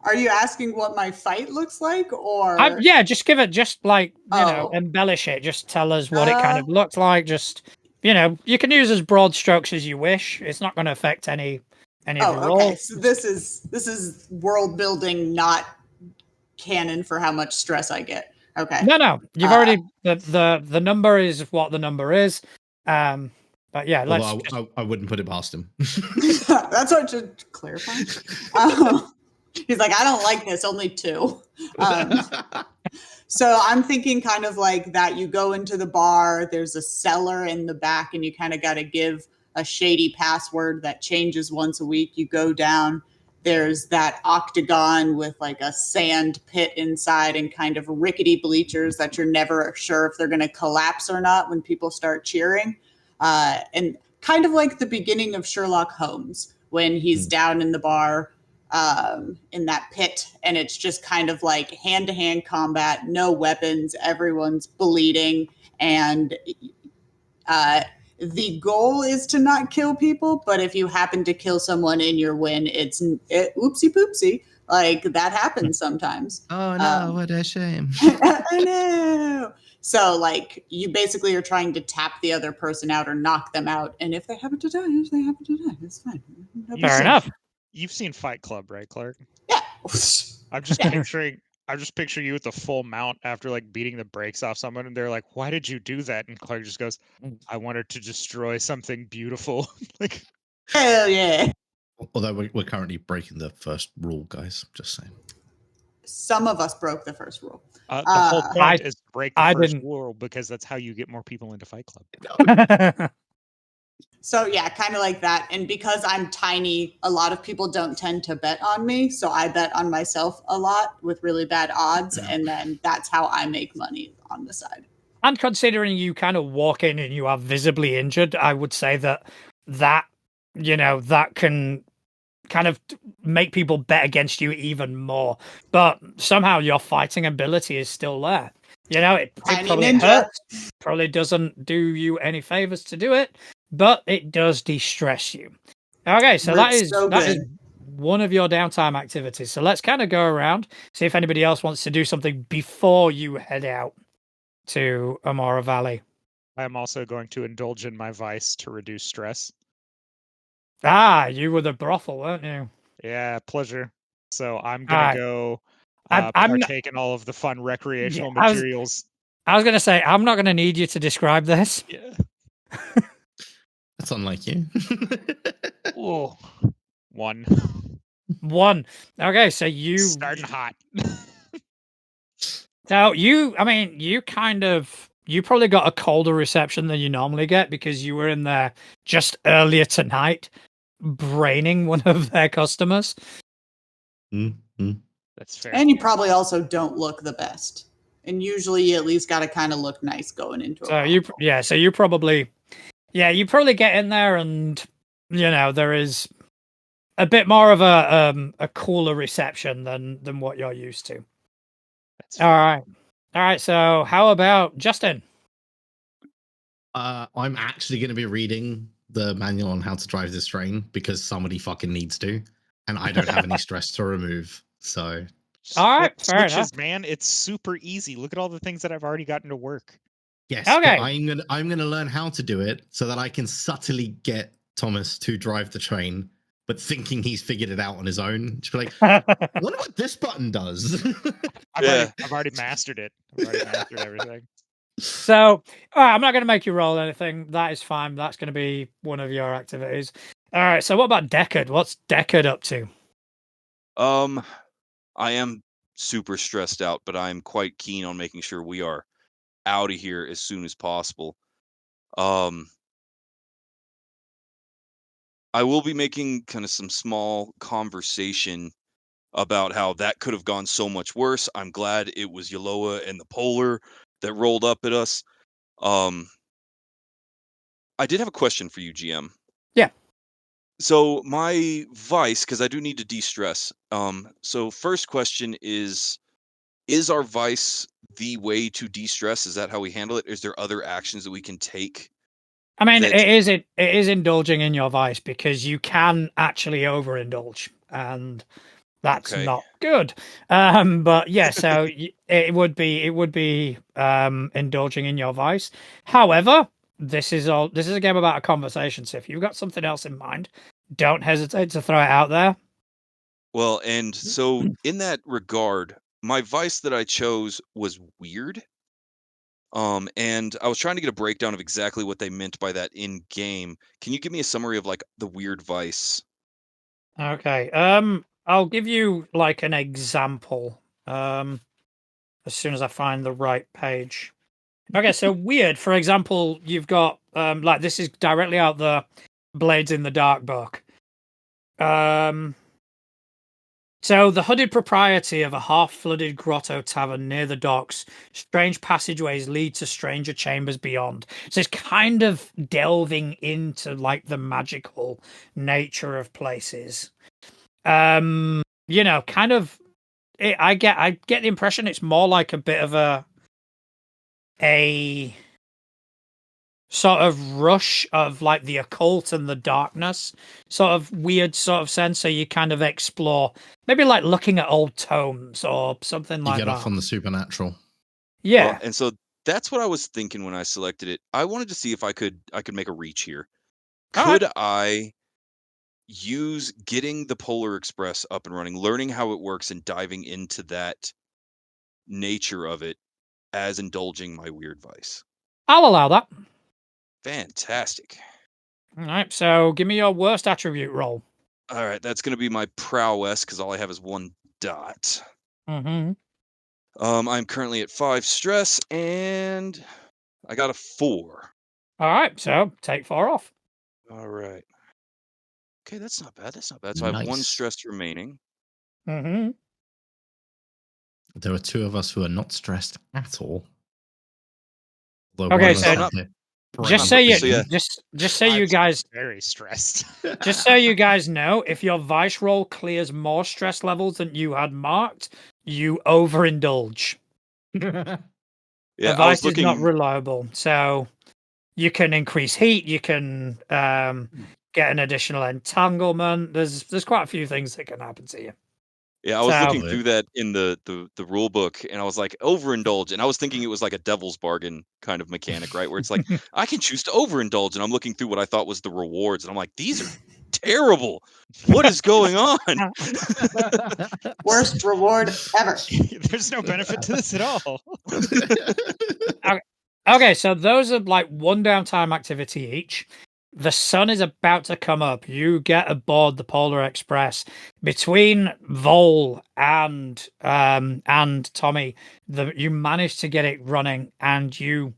Are you asking what my fight looks like, or just give it, just like embellish it, just tell us what it kind of looks like. Just you can use as broad strokes as you wish. It's not going to affect any of your rolls. So this is world building, not canon for how much stress I get. Okay. No, you've already the number is what the number is. But yeah, I wouldn't put it past him. That's what to clarify. He's like, I don't like this. Only 2. So I'm thinking kind of like that. You go into the bar. There's a cellar in the back, and you kind of got to give a shady password that changes once a week. You go down. There's that octagon with like a sand pit inside and kind of rickety bleachers that you're never sure if they're going to collapse or not when people start cheering. And kind of like the beginning of Sherlock Holmes when he's down in the bar in that pit, and it's just kind of like hand-to-hand combat, no weapons, everyone's bleeding, and the goal is to not kill people, but if you happen to kill someone in your win, it's oopsie poopsie. Like that happens sometimes. Oh no, what a shame. I know. So like you basically are trying to tap the other person out or knock them out. And if they happen to die, It's fine. Fair enough. You've seen Fight Club, right, Clark? Yeah. I'm just picturing you with the full mount after like beating the brakes off someone, and they're like, "Why did you do that?" And Clark just goes, "I wanted to destroy something beautiful." Like, hell yeah. Although we're currently breaking the first rule, guys. Just saying. Some of us broke the first rule. The whole point is to break the first rule because that's how you get more people into Fight Club. So yeah, kind of like that. And because I'm tiny, a lot of people don't tend to bet on me. So I bet on myself a lot with really bad odds. And then that's how I make money on the side. And considering you kind of walk in and you are visibly injured, I would say that can kind of make people bet against you even more. But somehow your fighting ability is still there. It probably hurts. Probably doesn't do you any favors to do it, but it does de-stress you. Okay, so that is one of your downtime activities. So let's kind of go around, see if anybody else wants to do something before you head out to Amora Vale. I am also going to indulge in my vice to reduce stress. You were the brothel, weren't you? Yeah, pleasure. So I'm All gonna right. go I'm not, partake in all of the fun recreational yeah, materials. I was going to say, I'm not going to need you to describe this. Yeah. That's unlike you. Oh, one. One. Okay, so you Starting hot. I mean, you probably got a colder reception than you normally get because you were in there just earlier tonight braining one of their customers. Mm-hmm. That's fair. And you probably also don't look the best. And usually you at least got to kind of look nice going into So a you probably get in there and there is a bit more of a cooler reception than what you're used to. That's fair. All right. So how about Justin? I'm actually going to be reading the manual on how to drive this train because somebody fucking needs to, and I don't have any stress to remove. So, All right, Flip fair switches, man. It's super easy. Look at all the things that I've already gotten to work. yes, Okay. but I'm gonna learn how to do it so that I can subtly get Thomas to drive the train, but thinking he's figured it out on his own. Just be like, I wonder what this button does. I've already mastered it. I've already mastered everything. So, all right, I'm not going to make you roll anything. That is fine. That's going to be one of your activities. All right. So, what about Deckard? What's Deckard up to? I am super stressed out, but I'm quite keen on making sure we are out of here as soon as possible. I will be making kind of some small conversation about how that could have gone so much worse. I'm glad it was Yaloa and the Polar that rolled up at us. I did have a question for you, GM. Yeah. So my vice, because I do need to de-stress. So first question is our vice the way to de-stress? Is that how we handle it? Is there other actions that we can take? I mean, that- it is indulging in your vice because you can actually overindulge, and that's Okay. not good. But yeah, so it would be indulging in your vice. However, this is a game about a conversation. So if you've got something else in mind, don't hesitate to throw it out there. Well, and so in that regard, my vice that I chose was weird. And I was trying to get a breakdown of exactly what they meant by that in game. Can you give me a summary of like the weird vice? Okay. I'll give you like an example. As soon as I find the right page. Okay, so weird. For example, you've got like this is directly out the Blades in the Dark book. So the hooded propriety of a half-flooded grotto tavern near the docks, strange passageways lead to stranger chambers beyond. So it's kind of delving into like the magical nature of places. Kind of I get the impression it's more like a bit of a sort of rush of like the occult and the darkness sort of weird sort of sense. So you kind of explore maybe like looking at old tomes or something you like get that. off on the supernatural. Yeah. Well, and so that's what I was thinking when I selected it. I wanted to see if I could make a reach here. All Could right. I use getting the Polar Express up and running, learning how it works and diving into that nature of it as indulging my weird vice? I'll allow that. Fantastic. All right. So give me your worst attribute roll. All right, that's going to be my prowess because all I have is 1 dot. Mm-hmm. I'm currently at 5 stress and I got a 4. All right. So take 4 off. All right. Okay, that's not bad. That's not bad. So I have 1 Nice. stress remaining. Mm-hmm. There are 2 of us who are not stressed at all. Okay, one of us so had their just brain so you so yeah. just so you I'm guys very stressed. just so you guys know, if your vice roll clears more stress levels than you had marked, you overindulge. Yeah, A I vice was is not looking. reliable, so you can increase heat. You can get an additional entanglement. There's quite a few things that can happen to you. Yeah, I was So looking through that in the rule book, and I was like, overindulge, and I was thinking it was like a devil's bargain kind of mechanic, right? Where it's like I can choose to overindulge, and I'm looking through what I thought was the rewards, and I'm like, these are terrible. What is going on? Worst reward ever. There's no benefit to this at all. Okay, so those are like one downtime activity each. The sun is about to come up. You get aboard the Polar Express. Between Vol and Tommy, you manage to get it running and you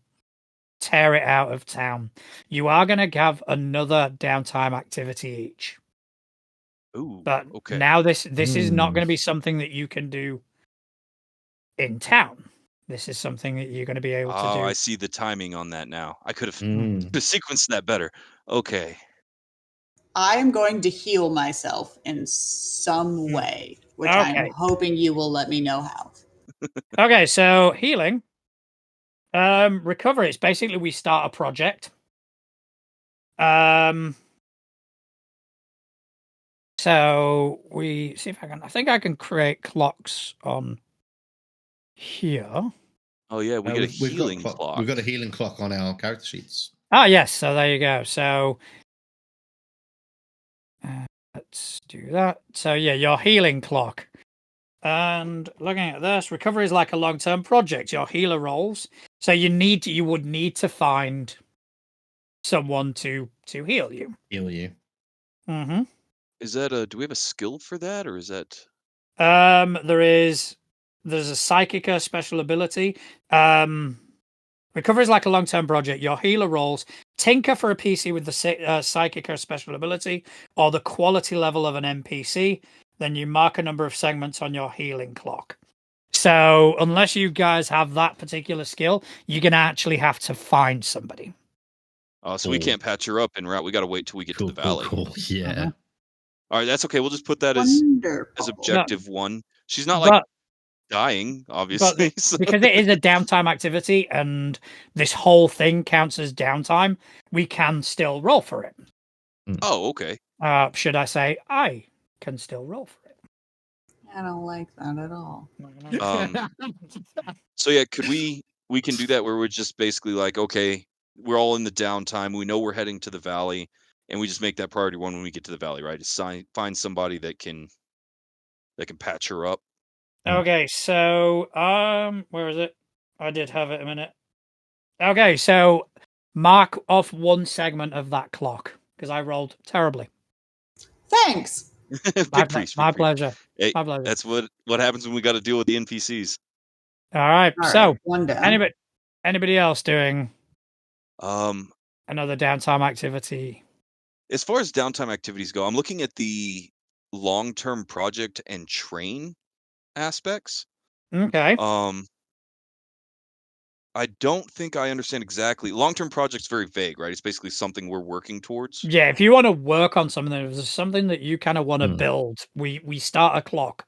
tear it out of town. You are going to have another downtime activity each. Ooh, But okay. now this is not going to be something that you can do in town. This is something that you're going to be able to do. Oh, I see the timing on that now. I could have Mm. sequenced that better. Okay. I'm going to heal myself in some way, which I'm Okay. hoping you will let me know how. Okay, so healing. Recovery. It's basically we start a project. So we see if I think I can create clocks on here. Oh yeah, we get a healing clock. We've got a healing clock on our character sheets. Ah, yes. So there you go. So let's do that. So yeah, your healing clock. And looking at this, recovery is like a long-term project. Your healer rolls, so you would need to find someone to heal you. Heal you. Mm-hmm. Is that do we have a skill for that, or is that? There's a Psychica special ability. Recovery is like a long-term project. Your healer rolls tinker for a PC with the Psychica special ability or the quality level of an NPC. Then you mark a number of segments on your healing clock. So unless you guys have that particular skill, you're gonna actually have to find somebody. Oh, so we can't patch her up en route. We got to wait till we get to the valley. Cool. Yeah. All right, that's okay. We'll just put that as Wonderful. objective one. She's not like dying, obviously. So. Because it is a downtime activity and this whole thing counts as downtime, we can still roll for it. Oh, okay. Should I say I can still roll for it? I don't like that at all. So yeah, could we can do that where we're just basically like, okay, we're all in the downtime. We know we're heading to the valley, and we just make that priority one when we get to the valley, right? Just find somebody that can patch her up. Okay, so where is it? I did have it a minute. Okay, so mark off one segment of that clock because I rolled terribly. Thanks. Big priest. My pleasure. Hey, My pleasure. that's what happens when we got to deal with the NPCs. All right. So one down. Anybody else doing another downtime activity? As far as downtime activities go, I'm looking at the long-term project and train aspects. Okay. I don't think I understand exactly. Long-term project's very vague, right? It's basically something we're working towards. Yeah, if you want to work on something, if there's something that you kind of want to build, we start a clock.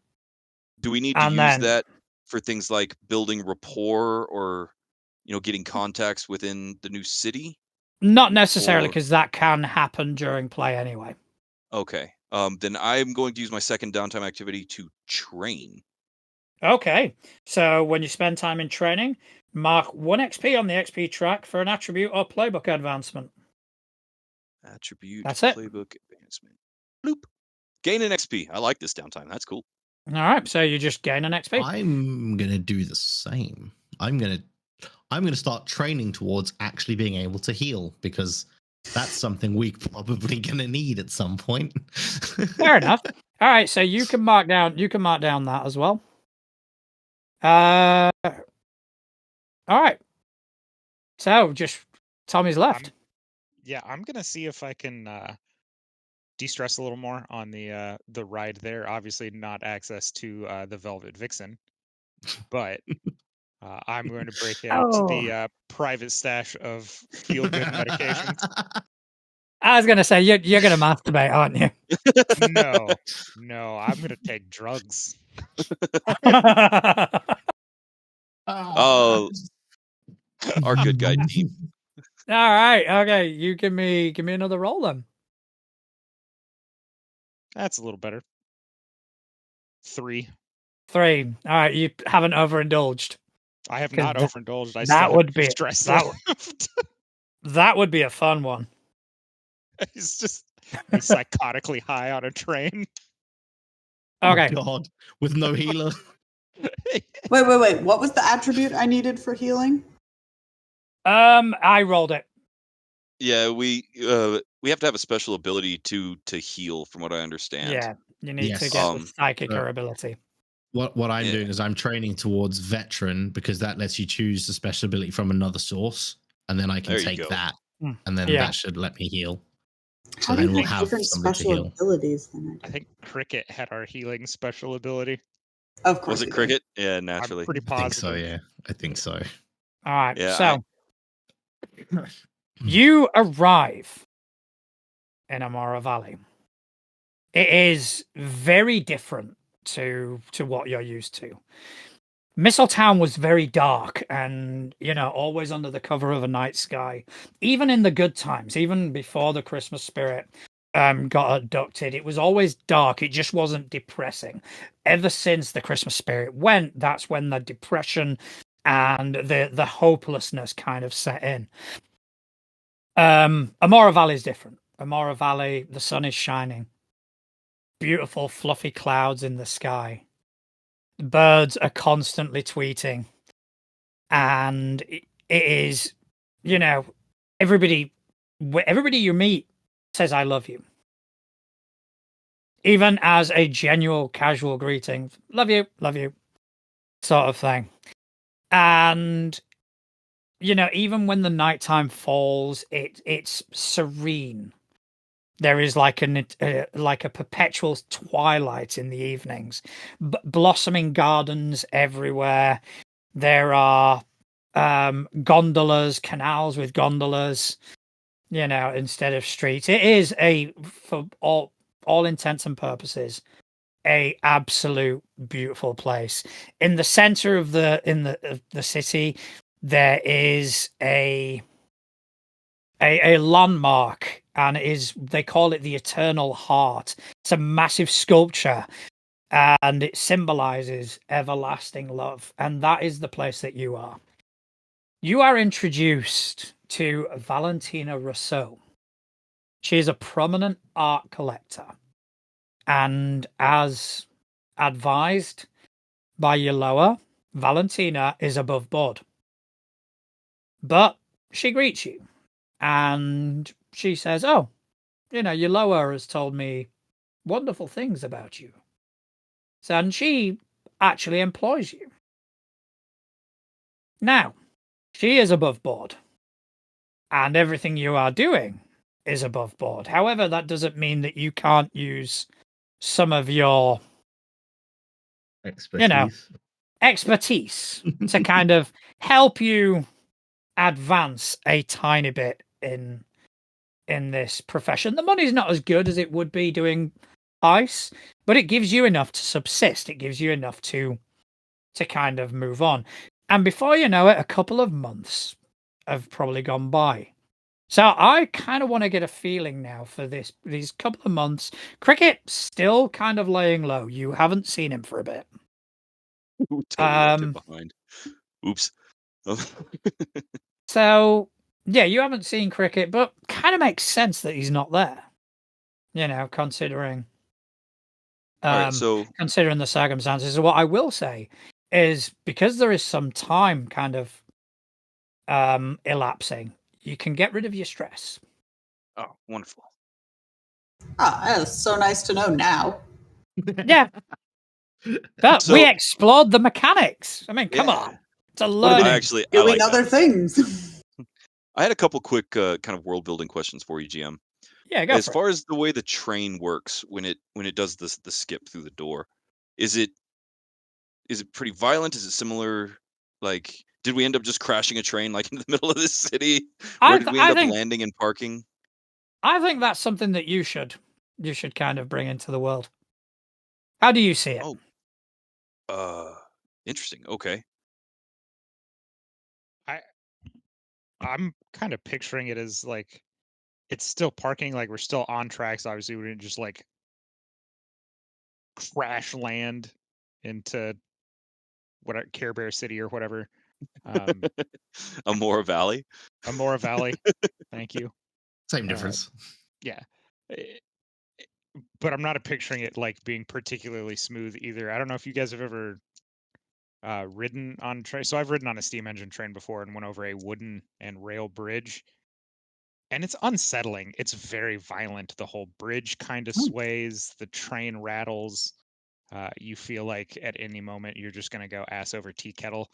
Do we need to use that for things like building rapport or, getting contacts within the new city? Not necessarily, because that can happen during play anyway. Okay. Then I'm going to use my second downtime activity to train. Okay. So when you spend time in training, mark 1 XP on the XP track for an attribute or playbook advancement. Attribute, That's it. Playbook advancement. Bloop. Gain an XP. I like this downtime. That's cool. All right. So you just gain an XP. I'm going to do the same. I'm going to start training towards actually being able to heal because that's something we're probably going to need at some point. Fair enough. All right. So you can mark down that as well. All right. So just Tommy's left. I'm gonna see if I can de-stress a little more on the ride there. Obviously, not access to the Velvet Vixen, but I'm going to break out the private stash of feel-good medications. I was gonna say you're gonna masturbate, aren't you? No, I'm gonna take drugs. Oh, our good guy team. All right, okay. You give me another roll then. That's a little better. 3. All right, you haven't overindulged. I have not overindulged. That would be a fun one. It's just be psychotically high on a train. Okay. Oh, God, with no healer. Wait. What was the attribute I needed for healing? I rolled it. Yeah, we have to have a special ability to heal, from what I understand. Yeah, you need to Yes. get the psychic ability. What I'm Yeah. doing is I'm training towards veteran because that lets you choose the special ability from another source, and then I can There you take go. that, Mm, and then yeah. that should let me heal. So How do then you we'll get have different somebody to special heal. abilities than I I do? think Cricket had our healing special ability. Of course Was it he did. cricket? Yeah, I'm naturally. pretty I think so. positive. Yeah, I think so. All right. Yeah, So you arrive in Amora Valley. It is very different to what you're used to. Mistletown was very dark and, always under the cover of a night sky. Even in the good times, even before the Christmas spirit got abducted, it was always dark. It just wasn't depressing. Ever since the Christmas spirit went, that's when the depression and the hopelessness kind of set in. Amora Valley is different. Amora Valley, the sun is shining. Beautiful, fluffy clouds in the sky. Birds are constantly tweeting. And it is, everybody you meet says, I love you. Even as a genuine, casual greeting, love you, sort of thing. And, even when the nighttime falls, it's serene. There is like a perpetual twilight in the evenings, blossoming gardens everywhere. There are gondolas, canals with gondolas, instead of streets. It is for all intents and purposes, a absolute beautiful place. In the center of the city, there is a landmark, and they call it the Eternal Heart. It's a massive sculpture, and it symbolizes everlasting love, and that is the place that you are. You are introduced to Valentina Rousseau. She is a prominent art collector, and as advised by your lower, Valentina is above board. But she greets you, and she says, "Oh, your lower has told me wonderful things about you." So, and she actually employs you. Now, she is above board, and everything you are doing is above board. However, that doesn't mean that you can't use some of your, expertise to kind of help you advance a tiny bit in this profession. The money's not as good as it would be doing ice, but it gives you enough to subsist. It gives you enough to kind of move on. And before you know it, a couple of months have probably gone by. So I kind of want to get a feeling now for these couple of months. Cricket still kind of laying low. You haven't seen him for a bit. Totally left him behind. Oops. So yeah, you haven't seen Cricket, but kind of makes sense that he's not there. Considering All right, so considering the circumstances. What I will say is, because there is some time kind of elapsing, you can get rid of your stress. oh, wonderful. That's so nice to know now. Yeah. But So- we explored the mechanics. I mean, come Yeah. on. It's a learning. I Doing like other that. things. I had a couple quick kind of world building questions for you, GM. Yeah, go As for far as the way the train works when it does the skip through the door, is it pretty violent? Is it similar? Like, did we end up just crashing a train like in the middle of this city? Where did we end up landing and parking? I think that's something that you should kind of bring into the world. How do you see it? Interesting. Okay. I'm kind of picturing it as like it's still parking, like we're still on tracks. Obviously, we didn't just like crash land into Care Bear City or whatever. Amora Valley. Amora Valley. Thank you. Same difference. Yeah. Eh, But I'm not picturing it like being particularly smooth either. I don't know if you guys have ever ridden on train. So I've ridden on a steam engine train before and went over a wooden and rail bridge, and it's unsettling. It's very violent. The whole bridge kind of sways. The train rattles. You feel like at any moment you're just going to go ass over tea kettle.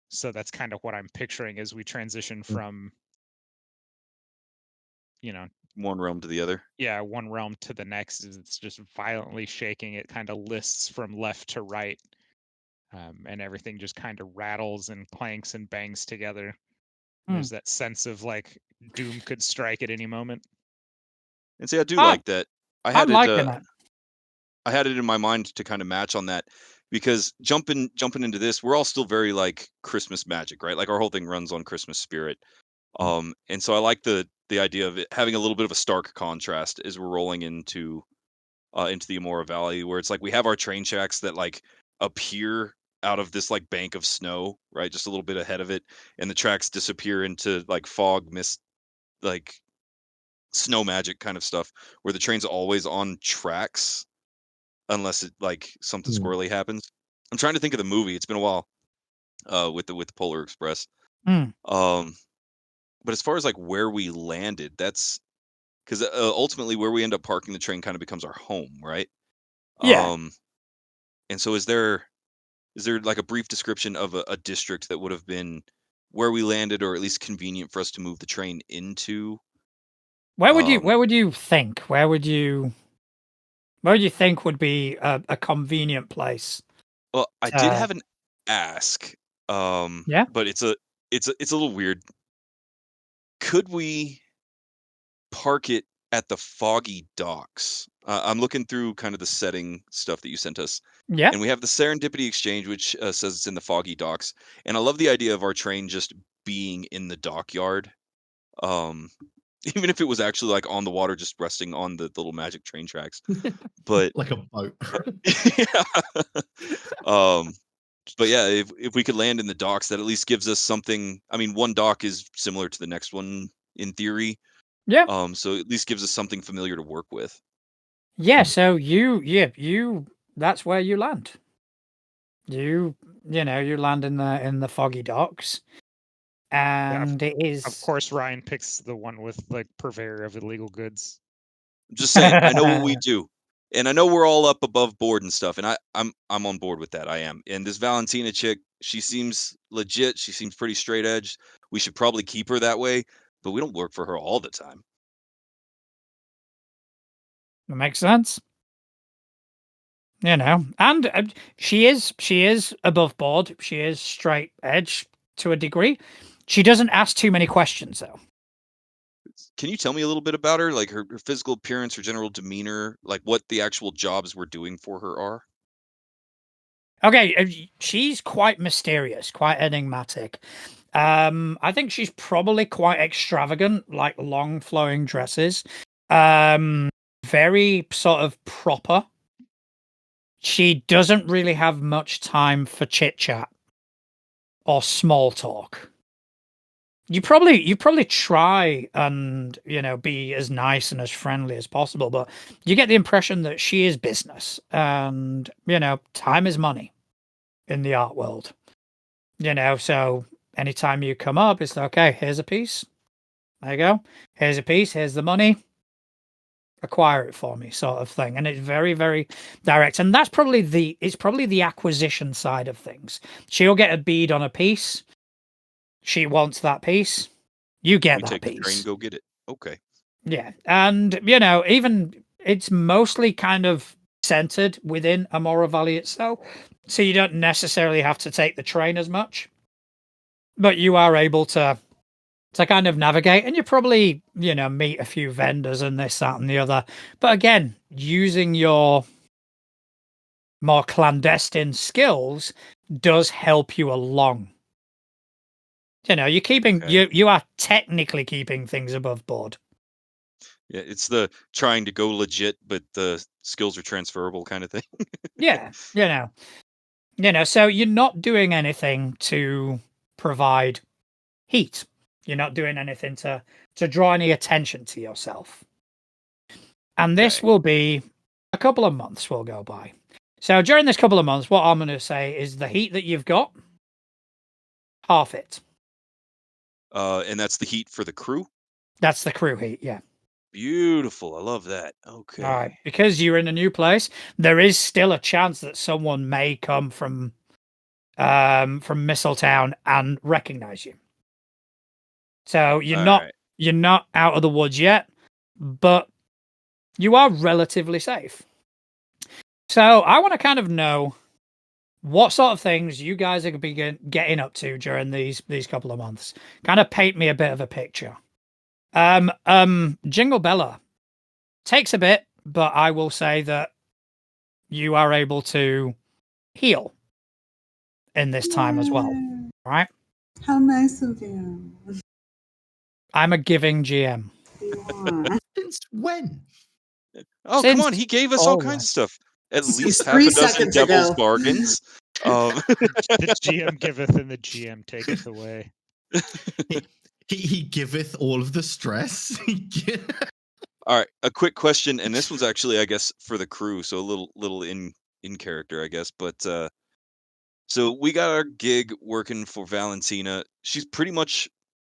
So that's kind of what I'm picturing as we transition from, one realm to the other. yeah, one realm to the next. It's just violently shaking. It kind of lists from left to right, and everything just kind of rattles and clanks and bangs together. There's that sense of like doom could strike at any moment. And see, I do like that. I'm liking that. I had it in my mind to kind of match on that, because jumping into this, we're all still very like Christmas magic, right? Like our whole thing runs on Christmas spirit. And so I like the idea of it having a little bit of a stark contrast as we're rolling into the Amora Valley, where it's like we have our train tracks that like appear out of this like bank of snow, right? Just a little bit ahead of it, and the tracks disappear into like fog, mist, like snow magic kind of stuff, where the train's always on tracks unless it like something squirrely happens. I'm trying to think of the movie. It's been a while with the Polar Express. Mm. But as far as like where we landed, that's because ultimately where we end up parking the train kind of becomes our home, right? Yeah. And so is there like a brief description of a district that would have been where we landed, or at least convenient for us to move the train into? Where would you think? Where would you think would be a convenient place? Well, I did have an ask. Yeah. But it's a little weird. Could we park it at the foggy docks? I'm looking through kind of the setting stuff that you sent us. Yeah. And we have the Serendipity Exchange, which says it's in the foggy docks. And I love the idea of our train just being in the dockyard. Even if it was actually like on the water, just resting on the little magic train tracks. But like a boat. yeah. But yeah, if we could land in the docks, that at least gives us something. I mean, one dock is similar to the next one in theory. Yeah. So at least gives us something familiar to work with. Yeah. So you that's where you land. You land in the foggy docks, and it is Of course, Ryan picks the one with like purveyor of illegal goods. I'm just saying, I know what we do, and I know we're all up above board and stuff, and I'm on board with that. I am. And this Valentina chick, she seems legit. She seems pretty straight edge. We should probably keep her that way, but we don't work for her all the time. That makes sense. And she is above board. She is straight edge to a degree. She doesn't ask too many questions, though. Can you tell me a little bit about her, like her physical appearance, her general demeanor, like what the actual jobs we're doing for her are? Okay, she's quite mysterious, quite enigmatic. I think she's probably quite extravagant, like long flowing dresses. Very sort of proper. She doesn't really have much time for chit chat or small talk. You probably try and be as nice and as friendly as possible, but you get the impression that she is business, and time is money in the art world. So anytime you come up, it's okay. Here's a piece. There you go. Here's a piece. Here's the money. Acquire it for me, sort of thing. And it's very, very direct. And that's probably the acquisition side of things. She'll get a bead on a piece. She wants that piece. You get that take piece. The train, go get it. Okay. Yeah, and even it's mostly kind of centered within Amora Valley itself, so you don't necessarily have to take the train as much, but you are able to kind of navigate, and you probably meet a few vendors and this, that, and the other. But again, using your more clandestine skills does help you along. You're keeping you are technically keeping things above board. Yeah, it's the trying to go legit, but the skills are transferable kind of thing. Yeah, so you're not doing anything to provide heat. You're not doing anything to draw any attention to yourself. And this Okay. will be a couple of months will go by. So during this couple of months, what I'm going to say is the heat that you've got, half it. And that's the heat for the crew. That's the crew heat, yeah. Beautiful. I love that. Okay. All right. Because you're in a new place, there is still a chance that someone may come from Mistletown and recognize you. So All right. you're not out of the woods yet, but you are relatively safe. So I want to kind of know what sort of things you guys are going to be getting up to during these couple of months. Kind of paint me a bit of a picture. Jingle Bella takes a bit, but I will say that you are able to heal in this time as well. Yay. Right? How nice of you. I'm a giving GM. You are. Since when? Oh, Since come on. He gave us all kinds always. of stuff. At Since least half 3 a dozen seconds devil's ago. bargains. The GM giveth and the GM taketh away. He giveth all of the stress. All right, a quick question, and this one's actually, I guess, for the crew, so a little in character, I guess. But so we got our gig working for Valentina. She's pretty much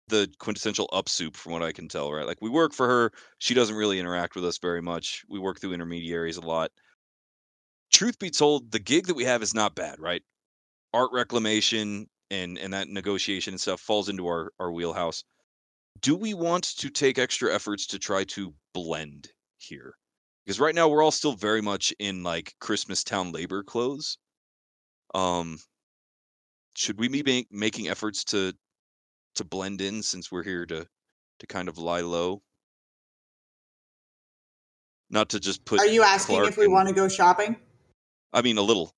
the quintessential up soup, from what I can tell, right? Like we work for her. She doesn't really interact with us very much. We work through intermediaries a lot. Truth be told, the gig that we have is not bad, right? Art reclamation and that negotiation and stuff falls into our wheelhouse. Do we want to take extra efforts to try to blend here? Because right now we're all still very much in like Christmas town labor clothes. Um, should we be making efforts to blend in since we're here to kind of lie low? Not to just put Are you asking Clark if we in. want to go shopping? I mean, a little.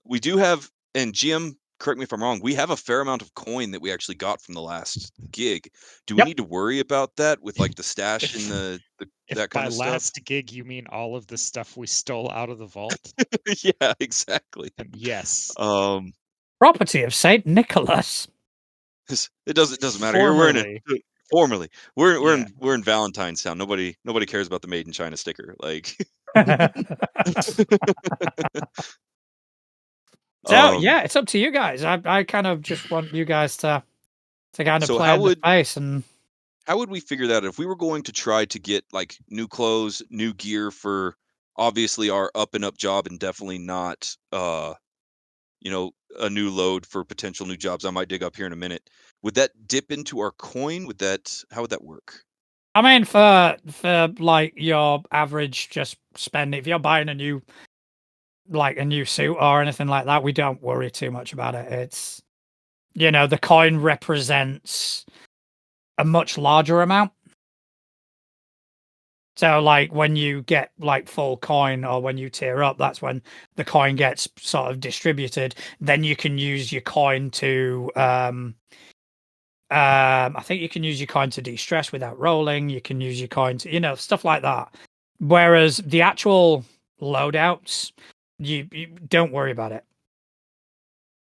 We do have, and GM, correct me if I'm wrong, we have a fair amount of coin that we actually got from the last gig. Do we Yep. need to worry about that with like the stash If- and the If that kind by of stuff? last gig you mean all of the stuff we stole out of the vault, Yeah, exactly. then yes. Property of Saint Nicholas. It doesn't matter. Here we're in Formerly. it formally. We're Yeah. in Valentine's Town. Nobody cares about the Made in China sticker. Like So yeah, it's up to you guys. I kind of just want you guys to kind of So play how in the would space and how would we figure that out? If we were going to try to get like new clothes, new gear for obviously our up and up job and definitely not you know, a new load for potential new jobs I might dig up here in a minute. Would that dip into our coin? How would that work? I mean for like your average just spend if you're buying a new suit or anything like that, we don't worry too much about it. It's the coin represents a much larger amount. So like when you get like full coin or when you tier up, that's when the coin gets sort of distributed. Then you can use your coin to I think you can use your coin to de-stress without rolling. You can use your coin to stuff like that. Whereas the actual loadouts, you don't worry about it.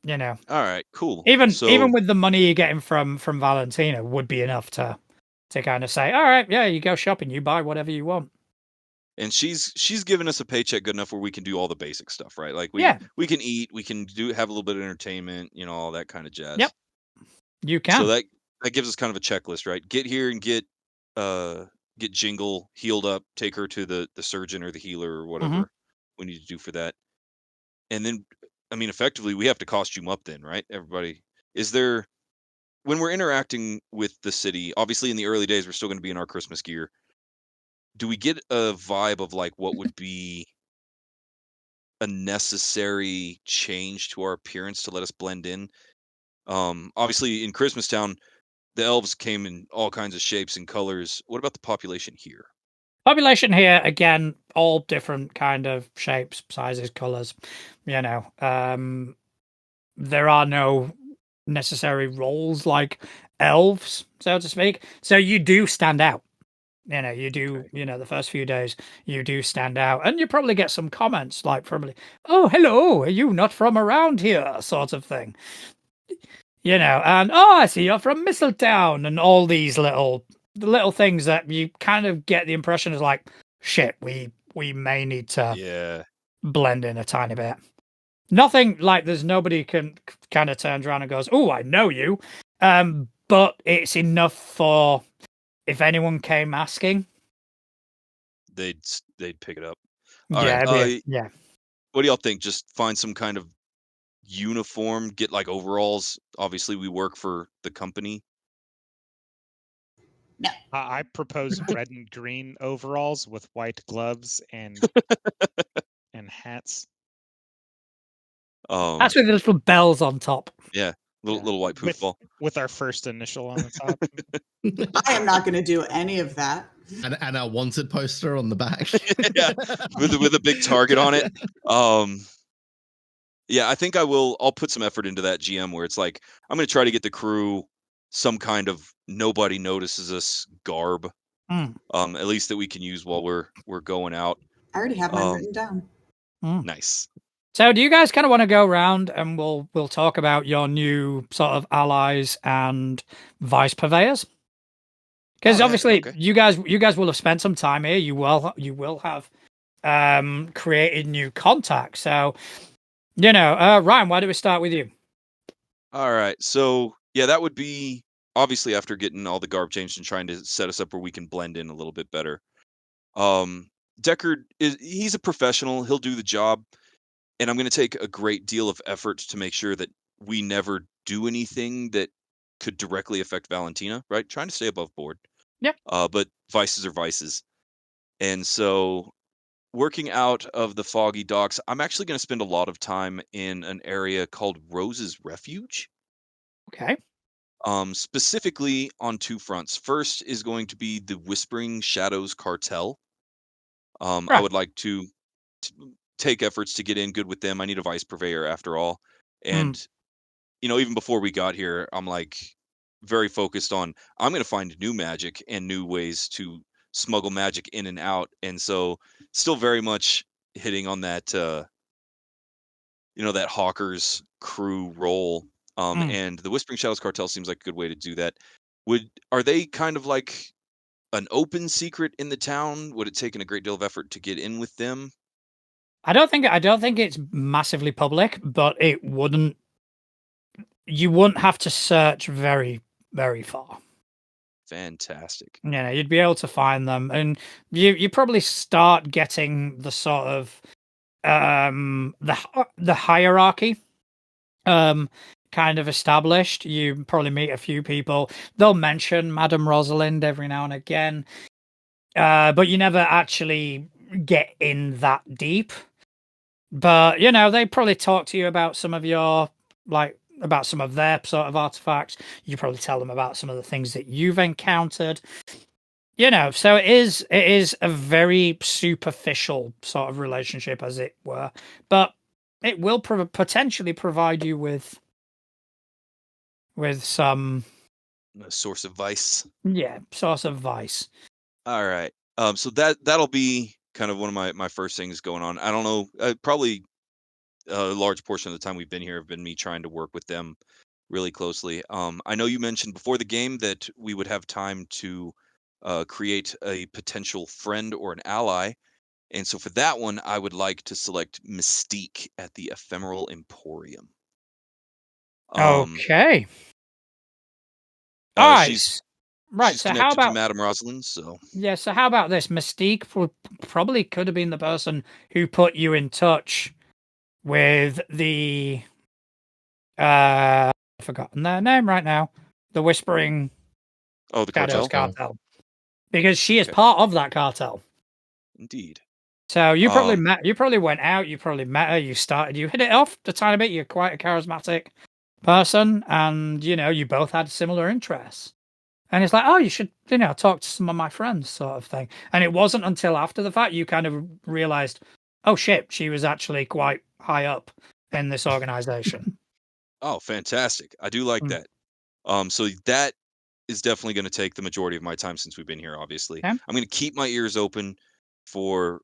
All right, cool. Even with the money you're getting from Valentina would be enough to kind of say, all right, yeah, you go shopping, you buy whatever you want. And she's given us a paycheck good enough where we can do all the basic stuff, right? Like we can eat, we can have a little bit of entertainment, all that kind of jazz. Yep. You can. So that gives us kind of a checklist, right? Get here and get Jingle healed up, take her to the surgeon or the healer or whatever we need to do for that. And then I mean effectively we have to costume up then, right? Everybody. Is there when we're interacting with the city, obviously in the early days we're still going to be in our Christmas gear. Do we get a vibe of like what would be a necessary change to our appearance to let us blend in? Obviously in Christmas Town, the elves came in all kinds of shapes and colors. What about the population here? Population here, again, all different kind of shapes, sizes, colors. There are no necessary roles like elves, so to speak. So you do stand out. You do, the first few days, you do stand out. And you probably get some comments like probably, oh, hello, are you not from around here? Sort of thing. And, oh, I see you're from Mistletown. And all these little the little things that you kind of get the impression is like, shit, we may need to Yeah. blend in a tiny bit. Nothing like there's nobody can kind of turns around and goes, "Oh, I know you," but it's enough for if anyone came asking. They'd pick it up. All right. Yeah. What do y'all think? Just find some kind of uniform, get like overalls. Obviously, we work for the company. No. I propose red and green overalls with white gloves and hats. That's with the little bells on top. Yeah, little white poofball. With our first initial on the top. I am not going to do any of that. And our wanted poster on the back. Yeah, with a big target on it. Yeah, I think I'll put some effort into that GM where it's like I'm going to try to get the crew some kind of nobody notices us garb. Mm. At least that we can use while we're going out. I already have mine written down. Nice. So, do you guys kind of want to go around and we'll talk about your new sort of allies and vice purveyors? Because obviously, okay. you guys will have spent some time here. You will have created new contacts. So, Ryan, why don't we start with you? All right. So yeah, that would be obviously after getting all the garb changed and trying to set us up where we can blend in a little bit better. Deckard he's a professional. He'll do the job. And I'm going to take a great deal of effort to make sure that we never do anything that could directly affect Valentina, right? Trying to stay above board. Yeah. But vices are vices. And so working out of the foggy docks, I'm actually going to spend a lot of time in an area called Rose's Refuge. Okay. Specifically on two fronts. First is going to be the Whispering Shadows Cartel. I Right. would like to take efforts to get in good with them. I need a vice purveyor after all. And, even before we got here, I'm like very focused on I'm going to find new magic and new ways to smuggle magic in and out. And so still very much hitting on that, that Hawker's crew role. And the Whispering Shadows Cartel seems like a good way to do that. Are they kind of like an open secret in the town? Would it take a great deal of effort to get in with them? I don't think it's massively public, but you wouldn't have to search very, very far. Fantastic. You'd be able to find them, and you probably start getting the sort of the hierarchy kind of established. You probably meet a few people. They'll mention Madame Rosalind every now and again, but you never actually get in that deep. But they probably talk to you about some of your about some of their sort of artifacts. You probably tell them about some of the things that you've encountered. So it is a very superficial sort of relationship, as it were, but it will potentially provide you with some source of source of vice. All right. So that'll be kind of one of my first things going on. I don't know, probably a large portion of the time we've been here have been me trying to work with them really closely. I know you mentioned before the game that we would have time to create a potential friend or an ally. And so for that one, I would like to select Mystique at the Ephemeral Emporium. Okay. All right. She's So connected how about to Madame Rosalind? So yeah. So how about this? Mystique probably could have been the person who put you in touch with the I've forgotten their name right now. The Whispering the Shadows cartel? cartel. Because she is part of that cartel. Indeed. So you probably went out, you probably met her, you hit it off a tiny bit, you're quite a charismatic person, and you both had similar interests. And it's like, oh, you should, talk to some of my friends, sort of thing. And it wasn't until after the fact you kind of realized, oh shit, she was actually quite high up in this organization. Oh, fantastic. I do like that. So that is definitely going to take the majority of my time since we've been here, obviously. Okay. I'm going to keep my ears open for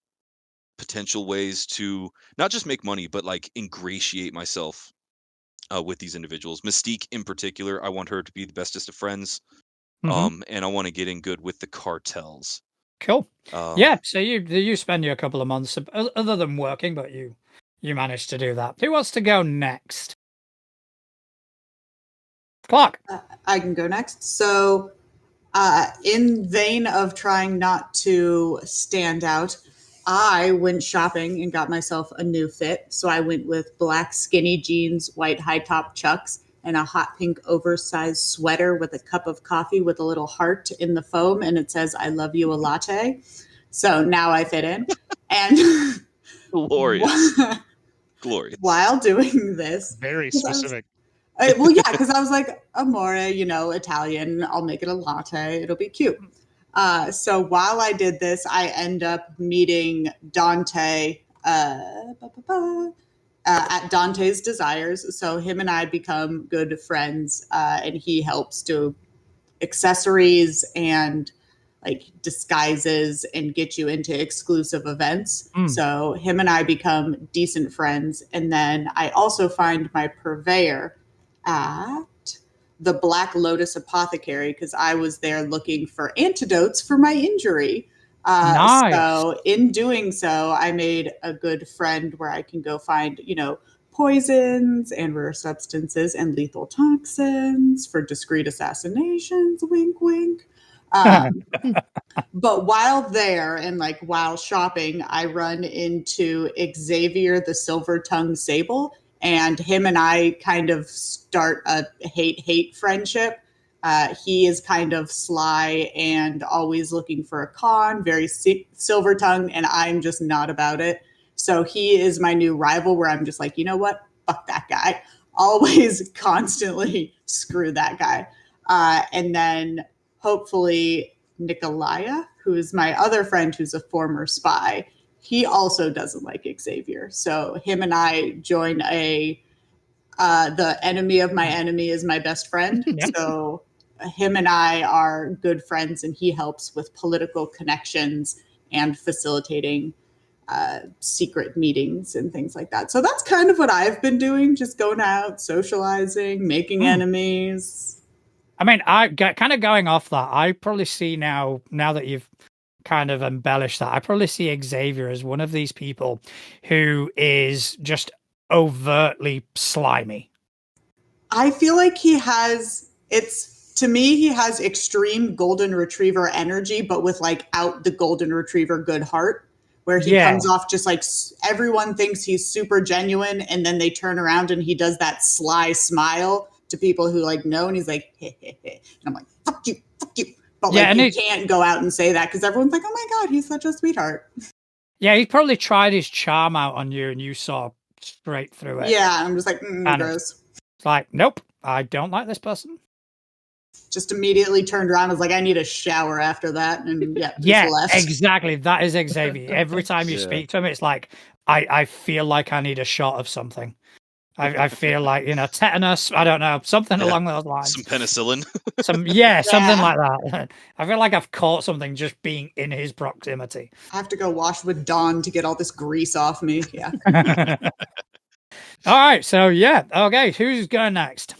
potential ways to not just make money, but like ingratiate myself with these individuals. Mystique in particular, I want her to be the bestest of friends. and I want to get in good with the cartels. Cool. Um, Yeah, so you spend your couple of months other than working, but you managed to do that. Who wants to go next? Clark. I can go next. So, in vein of trying not to stand out, I went shopping and got myself a new fit. So I went with black skinny jeans, white high top chucks, and a hot pink oversized sweater with a cup of coffee with a little heart in the foam, and it says "I love you" a latte. So now I fit in, and glorious, glorious. while doing this, Very 'cause I was- specific. well, yeah, because I was like, Amora, Italian. I'll make it a latte. It'll be cute. So while I did this, I end up meeting Dante at Dante's Desires. So him and I become good friends, and he helps do accessories and like disguises and get you into exclusive events. So him and I become decent friends. And then I also find my purveyor at the Black Lotus Apothecary because I was there looking for antidotes for my injury. Nice. So in doing so, I made a good friend where I can go find, poisons and rare substances and lethal toxins for discreet assassinations. Wink, wink. But while there and like while shopping, I run into Xavier the Silver Tongue Sable, and him and I kind of start a hate friendship. He is kind of sly and always looking for a con, very silver tongued, and I'm just not about it. So he is my new rival, where I'm just like, you know what? Fuck that guy. Always, constantly screw that guy. And then hopefully Nikolaya, who is my other friend who's a former spy, he also doesn't like Xavier. So him and I join the enemy of my enemy is my best friend. Yeah. So him and I are good friends, and he helps with political connections and facilitating secret meetings and things like that. So that's kind of what I've been doing, just going out, socializing, making enemies. I mean, I kind of going off that. I probably see now that you've kind of embellished that. I probably see Xavier as one of these people who is just overtly slimy. I feel like he has extreme golden retriever energy, but with like out the golden retriever good heart, where he comes off just like everyone thinks he's super genuine, and then they turn around and he does that sly smile to people who like know, and he's like, hey, hey, hey. And I'm like, fuck you. But like you can't go out and say that because everyone's like, oh my God, he's such a sweetheart. Yeah, he probably tried his charm out on you and you saw straight through it. Yeah, I'm just like, gross. It's like, nope, I don't like this person. Just immediately turned around and was like, I need a shower after that. And just left. Exactly. That is Xavier. Every time you speak to him, it's like, I feel like I need a shot of something. I feel like, tetanus, I don't know, something along those lines. Some penicillin. Something like that. I feel like I've caught something just being in his proximity. I have to go wash with Dawn to get all this grease off me. Yeah. All right. So, okay. Who's going next?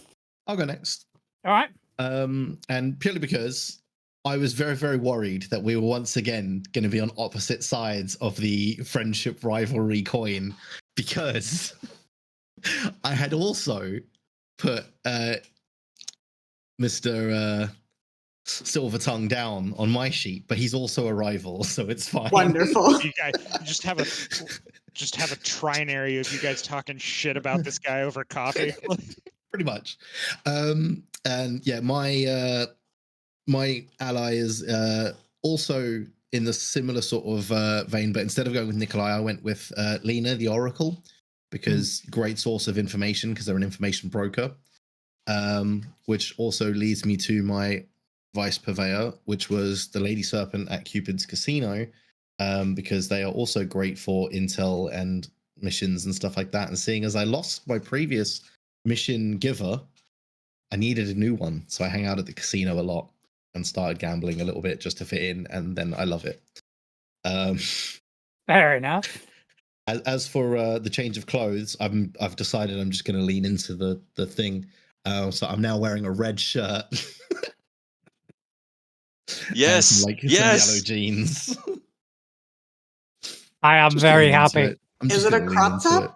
I'll go next. All right. And purely because I was very, very worried that we were once again going to be on opposite sides of the friendship rivalry coin, because I had also put Mr. Silver Tongue down on my sheet, but he's also a rival, so it's fine. Wonderful. You guys just have a trinary of you guys talking shit about this guy over coffee. Pretty much. And yeah, my ally is also in the similar sort of vein, but instead of going with Nikolai, I went with Lena, the Oracle, because great source of information, because they're an information broker. Which also leads me to my vice purveyor, which was the Lady Serpent at Cupid's Casino, because they are also great for intel and missions and stuff like that. And seeing as I lost my previous mission giver, I needed a new one, so I hang out at the casino a lot and started gambling a little bit just to fit in, and then I love it. Fair enough. As for the change of clothes, I've decided I'm just going to lean into the thing. So I'm now wearing a red shirt Yes, some yes. yellow jeans. I am Just very lean into happy. it. I'm Is just it a gonna lean crop into top? it.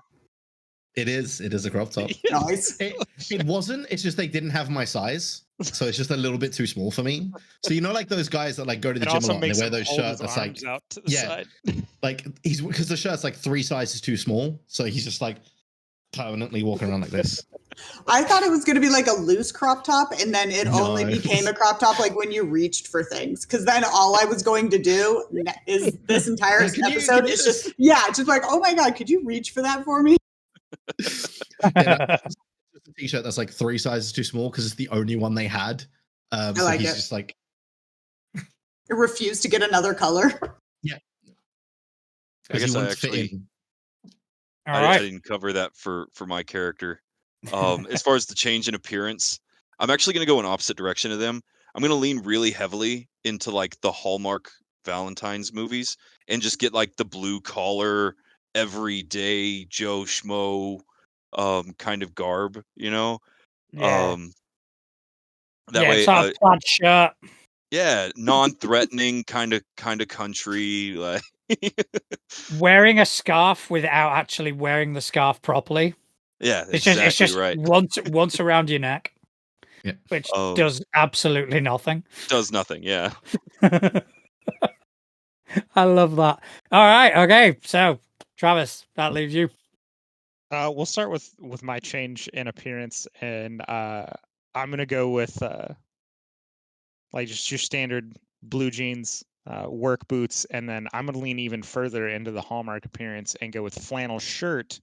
It is a crop top. Nice. It wasn't. It's just they didn't have my size, so it's just a little bit too small for me. So you know, like those guys that like go to the It gym a also lot and they makes wear him those hold shirts his that's like arms out to the yeah. side. like he's because the shirt's like 3 sizes too small, so he's just like permanently walking around like this. I thought it was going to be like a loose crop top, and then it only No. became a crop top like when you reached for things. Because then all I was going to do is this entire Can you episode is just just like, oh my god, could you reach for that for me? It's just a t-shirt that's like 3 sizes too small because it's the only one they had. I So like he's it. just like I refuse to get another color. I because guess he I wants to fit actually in. All I right. didn't cover that for my character. As far as the change in appearance, I'm actually going to go in opposite direction of them. I'm going to lean really heavily into like the Hallmark Valentine's movies and just get like the blue collar, everyday Joe Schmo kind of garb, you know? Yeah. That way, it's our plaid shirt. yeah, non-threatening kind of country, like Wearing a scarf without actually wearing the scarf properly. yeah, It's exactly just right. once around your neck, Yeah. which does absolutely nothing. Does nothing, yeah. I love that. All right, okay. So, Travis, that leaves you. We'll start with my change in appearance, and I'm gonna go with like just your standard blue jeans, work boots, and then I'm gonna lean even further into the Hallmark appearance and go with flannel shirt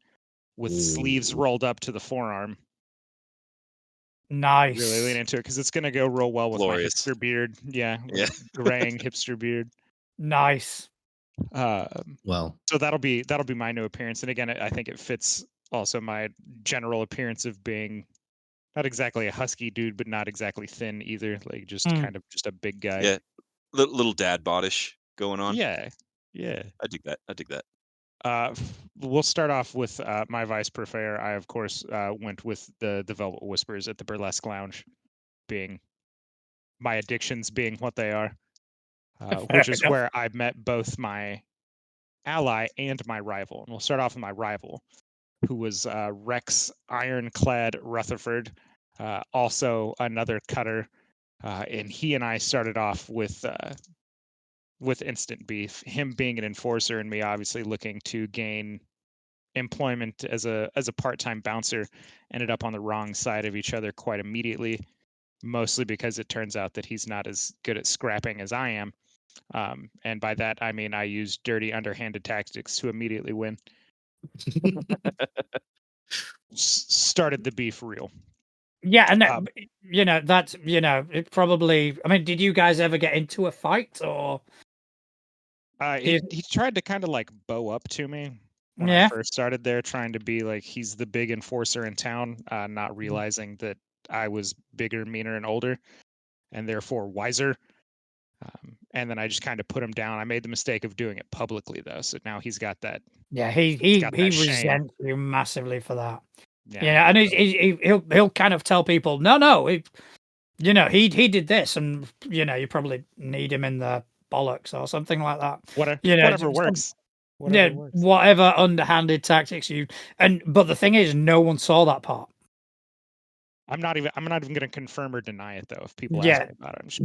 with sleeves rolled up to the forearm. Nice. Really lean into it because it's gonna go real well with Glorious. my hipster beard. Yeah, Yeah. graying hipster beard. Nice. Well, So that'll be my new appearance, and again, I think it fits also my general appearance of being not exactly a husky dude, but not exactly thin either. Like just kind of just a big guy. Yeah. Little dad bodish going on. Yeah. Yeah. I dig that. We'll start off with my vice purveyor. I of course went with the Velvet Whispers at the Burlesque Lounge, being my addictions being what they are, which is where I met both my ally and my rival. And we'll start off with my rival, who was Rex Ironclad Rutherford, also another cutter, and he and I started off with instant beef. Him being an enforcer, and me obviously looking to gain employment as a part-time bouncer, ended up on the wrong side of each other quite immediately. Mostly because it turns out that he's not as good at scrapping as I am. And by that, I mean I used dirty, underhanded tactics to immediately win. Started the beef real. Yeah, and that's it probably. I mean, did you guys ever get into a fight or? He tried to kind of like bow up to me when I first started there, trying to be like he's the big enforcer in town, not realizing that I was bigger, meaner, and older, and therefore wiser. And then I just kind of put him down. I made the mistake of doing it publicly, though, so now he's got that. Yeah, he resents you massively for that. Yeah, and he'll kind of tell people, no, he did this, and you probably need him in the bollocks or something like that. Whatever works. Whatever underhanded tactics but the thing is, no one saw that part. I'm not even going to confirm or deny it though. If people ask me about it, I'm just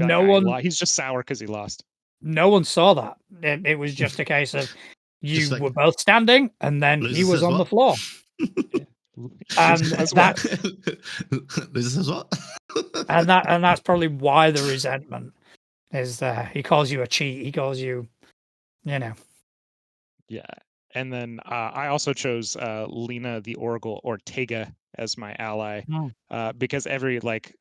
he's just sour because he lost. No one saw that. It was just a case of you were both standing, and then he was on the floor. And this is what, and that's probably why the resentment is there. He calls you a cheat. He calls you, Yeah, and then I also chose Lena the Oracle Ortega as my ally because every like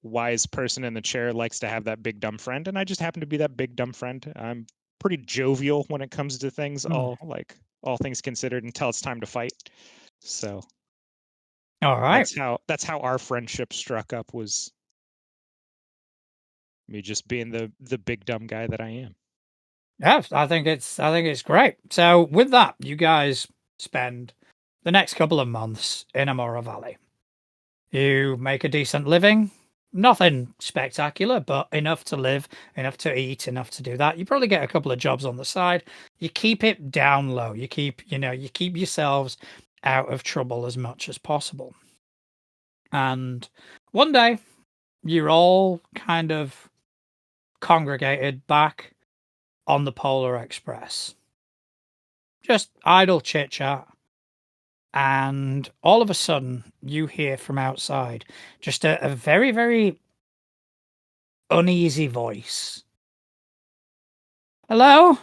wise person in the chair likes to have that big dumb friend, and I just happen to be that big dumb friend. I'm pretty jovial when it comes to things, all things considered, until it's time to fight. So, all right, that's how our friendship struck up, was me just being the big dumb guy that I am. Yeah, I think it's great. So with that, you guys spend the next couple of months in Amora Valley. You make a decent living. Nothing spectacular, but enough to live, enough to eat, enough to do that. You probably get a couple of jobs on the side. You keep it down low. You keep yourselves out of trouble as much as possible. And one day, you're all kind of congregated back on the Polar Express. Just idle chit chat. And all of a sudden, you hear from outside just a very, very uneasy voice. Hello?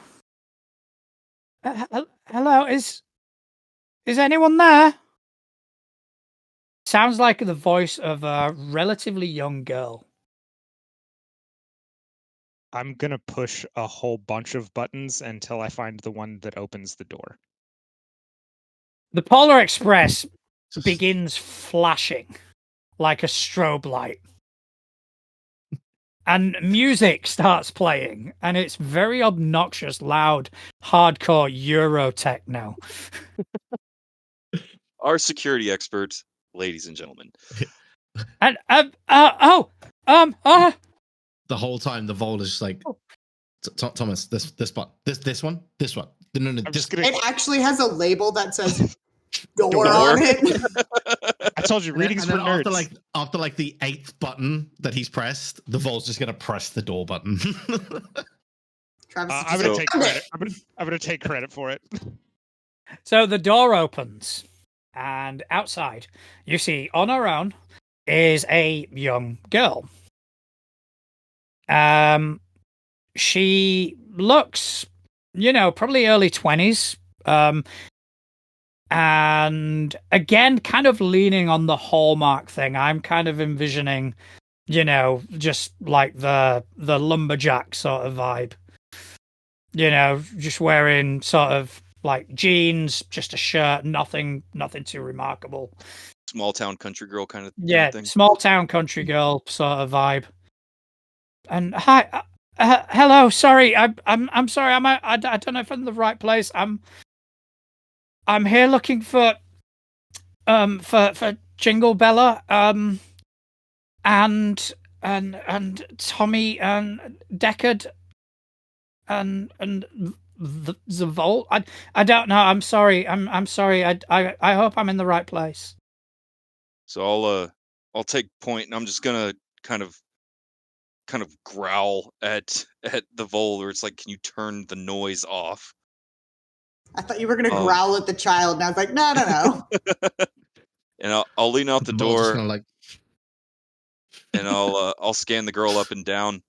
Hello? Is anyone there? Sounds like the voice of a relatively young girl. I'm gonna push a whole bunch of buttons until I find the one that opens the door. The Polar Express begins flashing like a strobe light. And music starts playing, and it's very obnoxious, loud, hardcore Euro techno. Our security experts, ladies and gentlemen. And The whole time the Vol is just like, Thomas, this one. No, I'm this. just gonna. It actually has a label that says door Door. on it. I told you, readings and for then nerds. after the 8th button that he's pressed, the Vol's just gonna press the door button. Travis is I'm just gonna like, take "Damn credit. it." I'm gonna take credit for it. So the door opens, and outside, you see on her own is a young girl. She looks, probably early 20s. And again, kind of leaning on the Hallmark thing. I'm kind of envisioning, just like the lumberjack sort of vibe. Just wearing sort of like jeans, just a shirt, nothing too remarkable. Small town country girl kind of thing. Small town country girl sort of vibe. And hi, hello. Sorry, I'm sorry. I don't know if I'm in the right place. I'm here looking for Jingle Bella and Tommy and Deckard and the Volt. I don't know. I'm sorry. I'm sorry. I hope I'm in the right place. So I'll take point, and I'm just gonna kind of growl at the Vol, or it's like, can you turn the noise off? I thought you were going to growl at the child, and I was like, no. And I'll lean out the Vol's just door, gonna like, and I'll scan the girl up and down.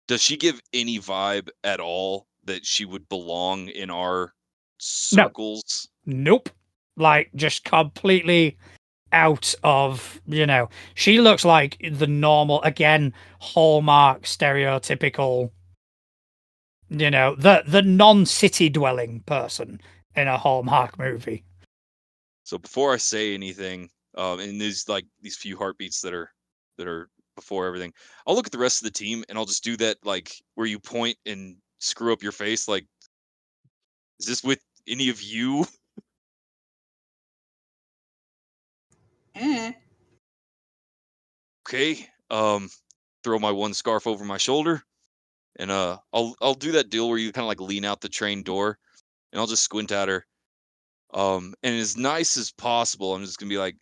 Does she give any vibe at all that she would belong in our circles? Nope. Like, just completely out of, she looks like the normal, again, Hallmark stereotypical, the non-city dwelling person in a Hallmark movie. So before I say anything, and these few heartbeats that are before everything, I'll look at the rest of the team, and I'll just do that, like, where you point and screw up your face, like, is this with any of you? Eh. Okay. Throw my one scarf over my shoulder, and I'll do that deal where you kind of like lean out the train door, and I'll just squint at her. And as nice as possible, I'm just gonna be like,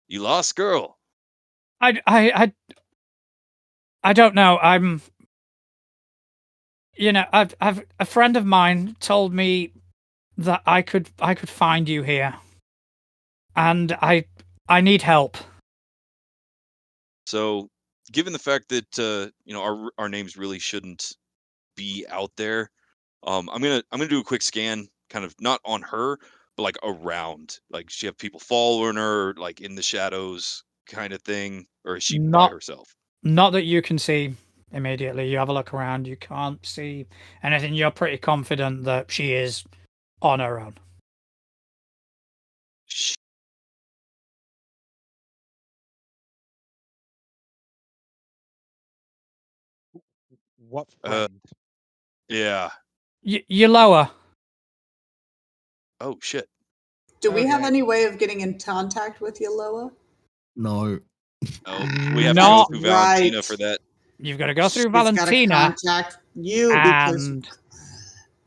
"You lost, girl." I don't know. I've a friend of mine told me that I could find you here, and I need help. So, given the fact that our names really shouldn't be out there, I'm gonna do a quick scan, kind of not on her, but like around. Like, she have people following her, like in the shadows, kind of thing, or is she by herself? Not that you can see immediately. You have a look around. You can't see anything. You're pretty confident that she is on her own. What friend? Yeah. You lower. Oh shit. Do we have Okay. any way of getting in contact with Yaloa? no. Oh, we have to go Not through Valentina right. for that. You've got to go through She's got to Valentina, contact you because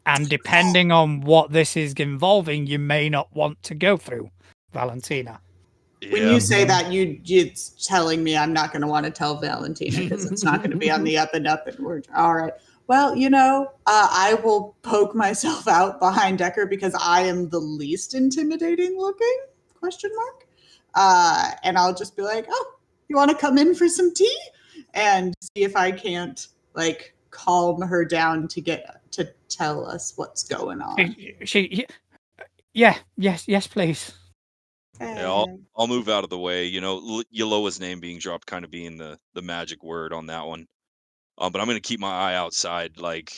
and depending on what this is involving, you may not want to go through Valentina. when Yeah. you say that, it's telling me I'm not going to want to tell Valentina because it's not going to be on the up and up. And we're all right. Well, I will poke myself out behind Decker because I am the least intimidating looking? Question mark. And I'll just be like, "Oh, you want to come in for some tea?" And see if I can't like calm her down to get to tell us what's going on. Yes, please. Yeah, I'll move out of the way. Yoloa's name being dropped, kind of being the magic word on that one. But I'm gonna keep my eye outside, like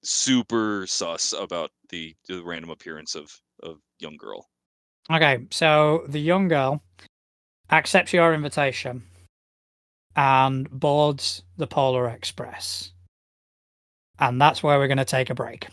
super sus about the random appearance of young girl. Okay, so the young girl accepts your invitation and boards the Polar Express. And that's where we're going to take a break.